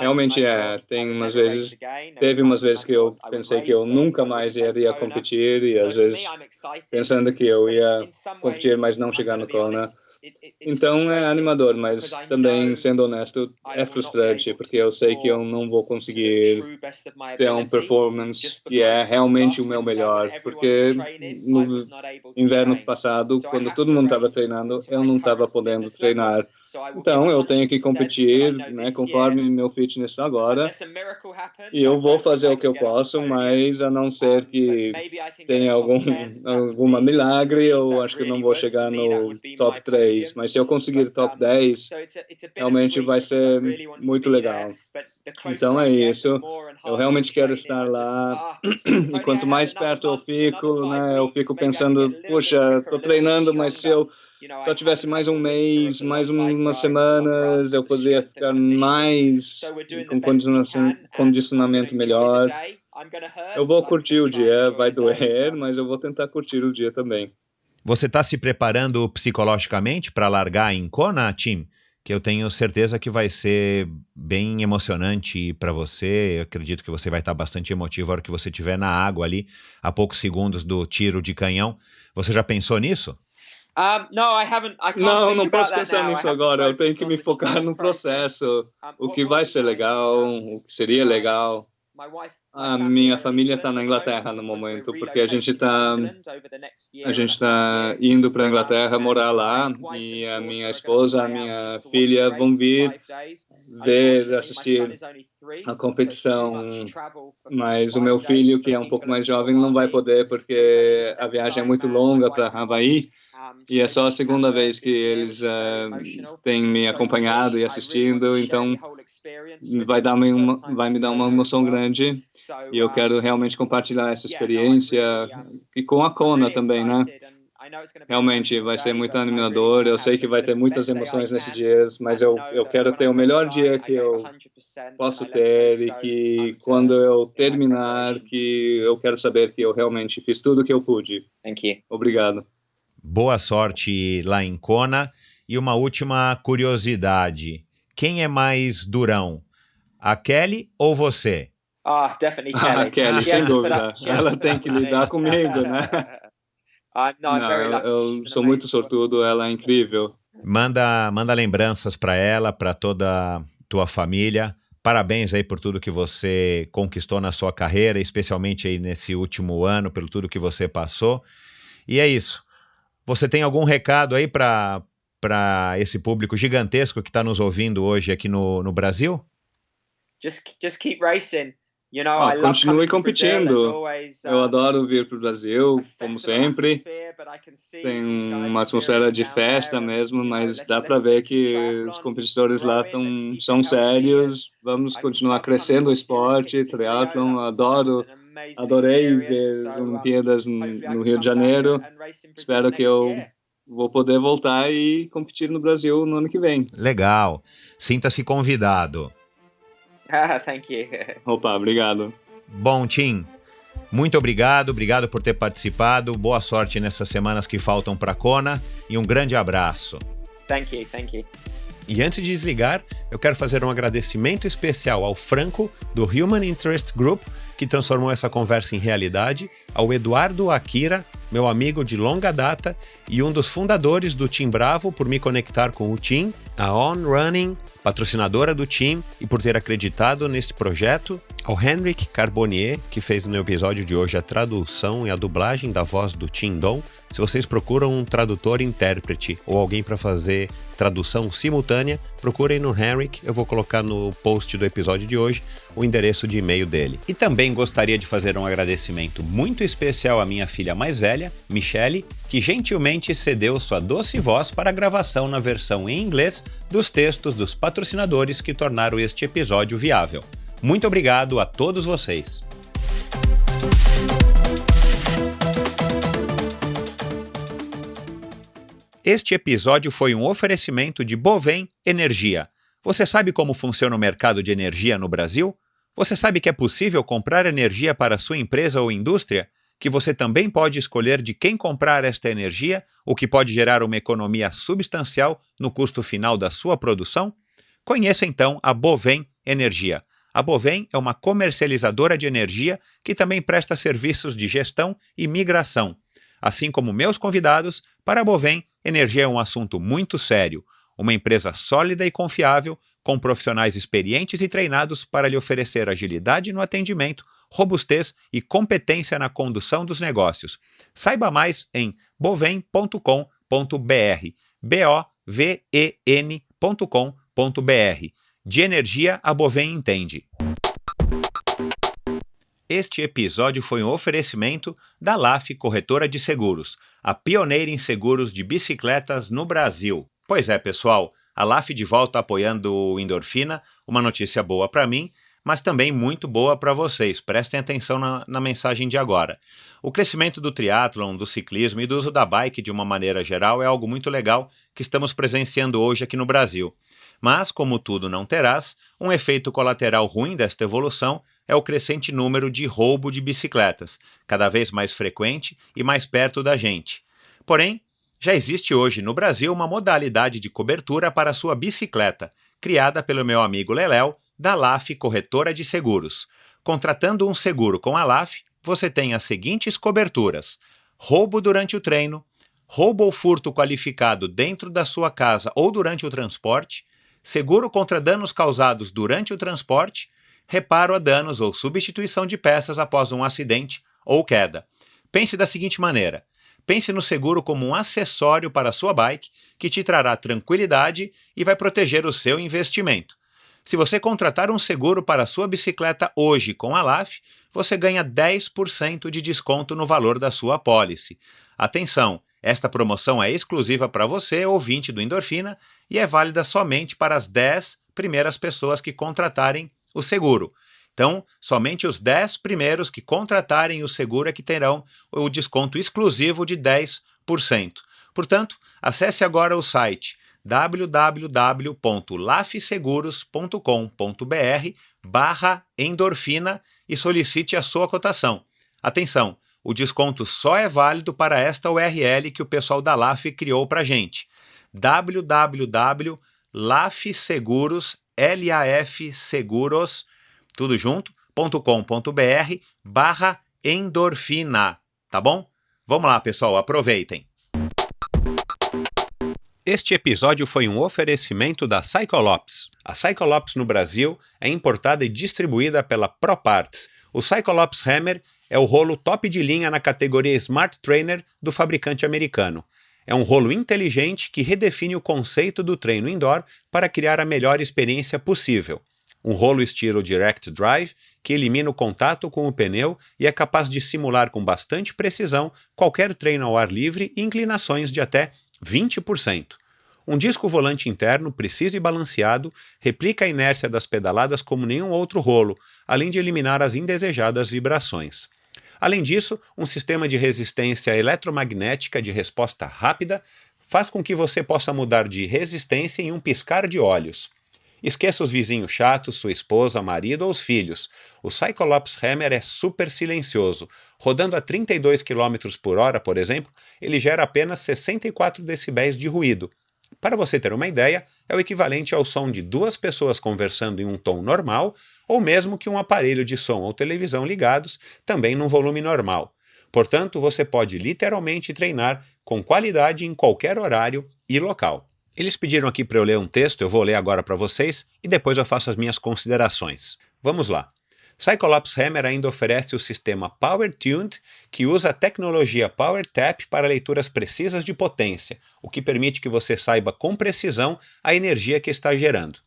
S3: Realmente é. Teve umas vezes que eu pensei que eu nunca mais iria competir e às vezes pensando que eu ia competir, mas não chegar no Kona. Então é animador, mas também, sendo honesto, é frustrante, porque eu sei que eu não vou conseguir ter um performance que é realmente o meu melhor, porque no inverno passado, quando todo mundo estava treinando, eu não estava podendo treinar. Então eu tenho que competir, né, conforme meu fitness agora, e eu vou fazer o que eu posso, mas a não ser que tenha alguma milagre, eu acho que eu não vou chegar no top 3. Mas se eu conseguir top 10, realmente vai ser muito legal. Então é isso. Eu realmente quero estar lá. E quanto mais perto eu fico, né, eu fico pensando, puxa, estou treinando, mas se eu só tivesse mais um mês, mais umas semanas, eu poderia ficar mais com condicionamento melhor. Eu vou curtir o dia, vai doer, mas eu vou tentar curtir o dia também.
S2: Você está se preparando psicologicamente para largar em Kona, Tim? Que eu tenho certeza que vai ser bem emocionante para você. Eu acredito que você vai estar bastante emotivo a hora que você estiver na água ali, a poucos segundos do tiro de canhão. Você já pensou nisso?
S3: Não posso pensar nisso agora. Eu tenho que me focar no processo. O que vai ser legal, o que seria legal. A minha família está na Inglaterra no momento, porque a gente está indo para a Inglaterra morar lá, e a minha esposa, a minha filha vão vir assistir a competição, mas o meu filho, que é um pouco mais jovem, não vai poder, porque a viagem é muito longa para Havaí. E é só a segunda vez que eles têm me acompanhado e assistindo, então vai me dar uma emoção grande, e eu quero realmente compartilhar essa experiência, e com a Kona também, né? realmente vai ser muito animador. Eu sei que vai ter muitas emoções nesses dias, mas eu quero ter o melhor dia que eu posso ter e que quando eu terminar, que eu quero saber que eu realmente fiz tudo o que eu pude. Obrigado.
S2: Boa sorte lá em Kona. E uma última curiosidade. Quem é mais durão? A Kelly ou você?
S1: Definitely Kelly.
S3: A Kelly, sem dúvida. Ela tem que lidar comigo, né? Eu sou muito sortudo, ela é incrível.
S2: Manda lembranças para ela, para toda a tua família. Parabéns aí por tudo que você conquistou na sua carreira, especialmente aí nesse último ano, pelo tudo que você passou. E é isso. Você tem algum recado aí para esse público gigantesco que está nos ouvindo hoje aqui no Brasil?
S1: Just keep racing.
S3: Continue competindo. Eu adoro vir para o Brasil, como sempre. Tem uma atmosfera de festa mesmo, mas dá para ver que os competidores lá são sérios. Vamos continuar crescendo o esporte, triatlon. Adorei ver as Olimpíadas no Rio de Janeiro. Espero que eu vou poder voltar e competir no Brasil no ano que vem.
S2: Legal. Sinta-se convidado.
S1: Thank you.
S3: Opa, obrigado.
S2: Bom, Tim, muito obrigado por ter participado. Boa sorte nessas semanas que faltam para Kona e um grande abraço.
S1: Thank you.
S2: E antes de desligar, eu quero fazer um agradecimento especial ao Franco, do Human Interest Group, que transformou essa conversa em realidade, ao Eduardo Akira, meu amigo de longa data e um dos fundadores do Team Bravo, por me conectar com o Team, a On Running, patrocinadora do Team, e por ter acreditado nesse projeto, ao Henrik Carbonnier, que fez no episódio de hoje a tradução e a dublagem da voz do Tim Dom. Se vocês procuram um tradutor e intérprete ou alguém para fazer tradução simultânea, procurem no Henrik, eu vou colocar no post do episódio de hoje o endereço de e-mail dele. E também gostaria de fazer um agradecimento muito especial à minha filha mais velha, Michelle, que gentilmente cedeu sua doce voz para a gravação na versão em inglês dos textos dos patrocinadores que tornaram este episódio viável. Muito obrigado a todos vocês. Este episódio foi um oferecimento de Bovem Energia. Você sabe como funciona o mercado de energia no Brasil? Você sabe que é possível comprar energia para a sua empresa ou indústria? Que você também pode escolher de quem comprar esta energia, o que pode gerar uma economia substancial no custo final da sua produção? Conheça então a Bovem Energia. A Bovem é uma comercializadora de energia que também presta serviços de gestão e migração. Assim como meus convidados, para a Bovem, energia é um assunto muito sério. Uma empresa sólida e confiável, com profissionais experientes e treinados para lhe oferecer agilidade no atendimento, robustez e competência na condução dos negócios. Saiba mais em bovem.com.br, boven.com.br. De energia, a Bovem entende. Este episódio foi um oferecimento da LAF Corretora de Seguros, a pioneira em seguros de bicicletas no Brasil. Pois é, pessoal, a LAF de volta apoiando o Endorfina, uma notícia boa para mim, mas também muito boa para vocês. Prestem atenção na mensagem de agora. O crescimento do triatlon, do ciclismo e do uso da bike de uma maneira geral é algo muito legal que estamos presenciando hoje aqui no Brasil. Mas, como tudo não terás, um efeito colateral ruim desta evolução é o crescente número de roubo de bicicletas, cada vez mais frequente e mais perto da gente. Porém, já existe hoje no Brasil uma modalidade de cobertura para a sua bicicleta, criada pelo meu amigo Leléu, da LAF Corretora de Seguros. Contratando um seguro com a LAF, você tem as seguintes coberturas: roubo durante o treino, roubo ou furto qualificado dentro da sua casa ou durante o transporte, seguro contra danos causados durante o transporte, reparo a danos ou substituição de peças após um acidente ou queda. Pense da seguinte maneira: pense no seguro como um acessório para a sua bike que te trará tranquilidade e vai proteger o seu investimento. Se você contratar um seguro para a sua bicicleta hoje com a LAF, você ganha 10% de desconto no valor da sua apólice. Atenção! Esta promoção é exclusiva para você, ouvinte do Endorfina, e é válida somente para as 10 primeiras pessoas que contratarem o seguro. Então, somente os 10 primeiros que contratarem o seguro é que terão o desconto exclusivo de 10% Portanto, acesse agora o site www.lafseguros.com.br/endorfina e solicite a sua cotação. Atenção, o desconto só é válido para esta URL que o pessoal da LAF criou para a gente. www.lafseguros, LAFseguros, tudo junto, .com.br/endorfina, tá bom? Vamos lá, pessoal, aproveitem! Este episódio foi um oferecimento da Cyclops. A Cyclops no Brasil é importada e distribuída pela ProParts. O Cyclops Hammer é o rolo top de linha na categoria Smart Trainer do fabricante americano. É um rolo inteligente que redefine o conceito do treino indoor para criar a melhor experiência possível. Um rolo estilo Direct Drive que elimina o contato com o pneu e é capaz de simular com bastante precisão qualquer treino ao ar livre e inclinações de até 20%. Um disco volante interno preciso e balanceado replica a inércia das pedaladas como nenhum outro rolo, além de eliminar as indesejadas vibrações. Além disso, um sistema de resistência eletromagnética de resposta rápida faz com que você possa mudar de resistência em um piscar de olhos. Esqueça os vizinhos chatos, sua esposa, marido ou os filhos. O Cyclops Hammer é super silencioso. Rodando a 32 km por hora, por exemplo, ele gera apenas 64 decibéis de ruído. Para você ter uma ideia, é o equivalente ao som de duas pessoas conversando em um tom normal, ou mesmo que um aparelho de som ou televisão ligados, também num volume normal. Portanto, você pode literalmente treinar com qualidade em qualquer horário e local. Eles pediram aqui para eu ler um texto, eu vou ler agora para vocês e depois eu faço as minhas considerações. Vamos lá. Cyclops Hammer ainda oferece o sistema Power Tuned, que usa a tecnologia Power Tap para leituras precisas de potência, o que permite que você saiba com precisão a energia que está gerando.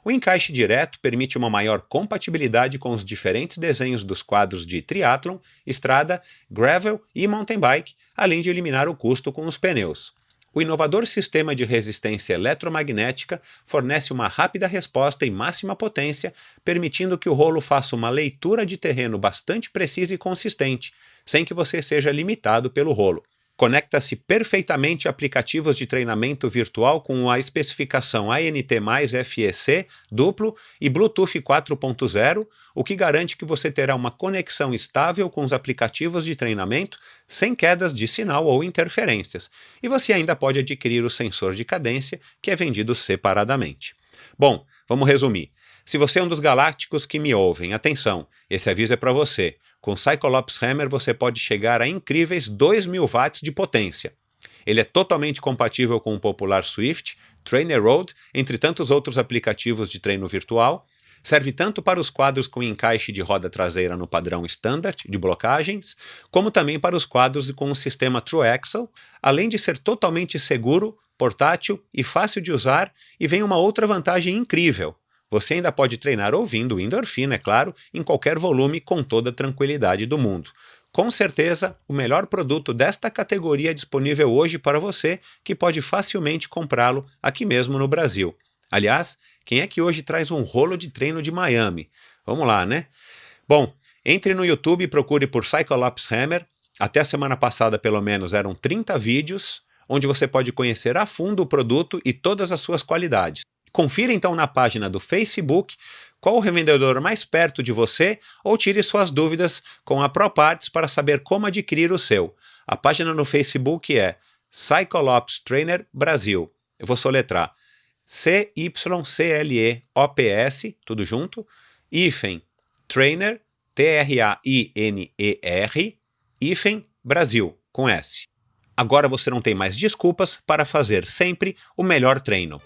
S2: O encaixe direto permite uma maior compatibilidade com os diferentes desenhos dos quadros de triatlon, estrada, gravel e mountain bike, além de eliminar o custo com os pneus. O inovador sistema de resistência eletromagnética fornece uma rápida resposta em máxima potência, permitindo que o rolo faça uma leitura de terreno bastante precisa e consistente, sem que você seja limitado pelo rolo. Conecta-se perfeitamente a aplicativos de treinamento virtual com a especificação ANT+FEC duplo e Bluetooth 4.0, o que garante que você terá uma conexão estável com os aplicativos de treinamento sem quedas de sinal ou interferências. E você ainda pode adquirir o sensor de cadência, que é vendido separadamente. Bom, vamos resumir. Se você é um dos galácticos que me ouvem, atenção, esse aviso é para você. Com o Cyclops Hammer você pode chegar a incríveis 2.000 watts de potência. Ele é totalmente compatível com o popular Swift, Trainer Road, entre tantos outros aplicativos de treino virtual. Serve tanto para os quadros com encaixe de roda traseira no padrão standard de blocagens, como também para os quadros com o sistema True Axle, além de ser totalmente seguro, portátil e fácil de usar, e vem uma outra vantagem incrível. Você ainda pode treinar ouvindo endorfina, é claro, em qualquer volume com toda a tranquilidade do mundo. Com certeza, o melhor produto desta categoria é disponível hoje para você, que pode facilmente comprá-lo aqui mesmo no Brasil. Aliás, quem é que hoje traz um rolo de treino de Miami? Vamos lá, né? Bom, entre no YouTube e procure por Cyclops Hammer. Até a semana passada, pelo menos, eram 30 vídeos, onde você pode conhecer a fundo o produto e todas as suas qualidades. Confira então na página do Facebook qual o revendedor mais perto de você ou tire suas dúvidas com a ProParts para saber como adquirir o seu. A página no Facebook é Cyclops Trainer Brasil. Eu vou soletrar CYCLEOPS, tudo junto, Trainer, TRAINER, Brasil, com S. Agora você não tem mais desculpas para fazer sempre o melhor treino.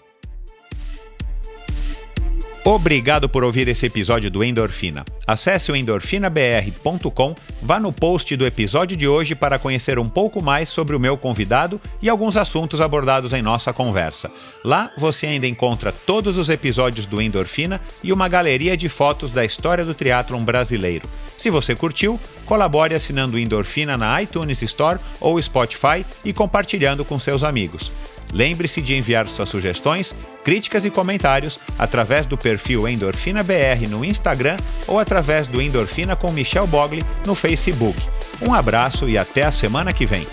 S2: Obrigado por ouvir esse episódio do Endorfina. Acesse o endorfinabr.com, vá no post do episódio de hoje para conhecer um pouco mais sobre o meu convidado e alguns assuntos abordados em nossa conversa. Lá você ainda encontra todos os episódios do Endorfina e uma galeria de fotos da história do triatlon brasileiro. Se você curtiu, colabore assinando o Endorfina na iTunes Store ou Spotify e compartilhando com seus amigos. Lembre-se de enviar suas sugestões, críticas e comentários através do perfil Endorfina BR no Instagram ou através do Endorfina com Michel Bogli no Facebook. Um abraço e até a semana que vem.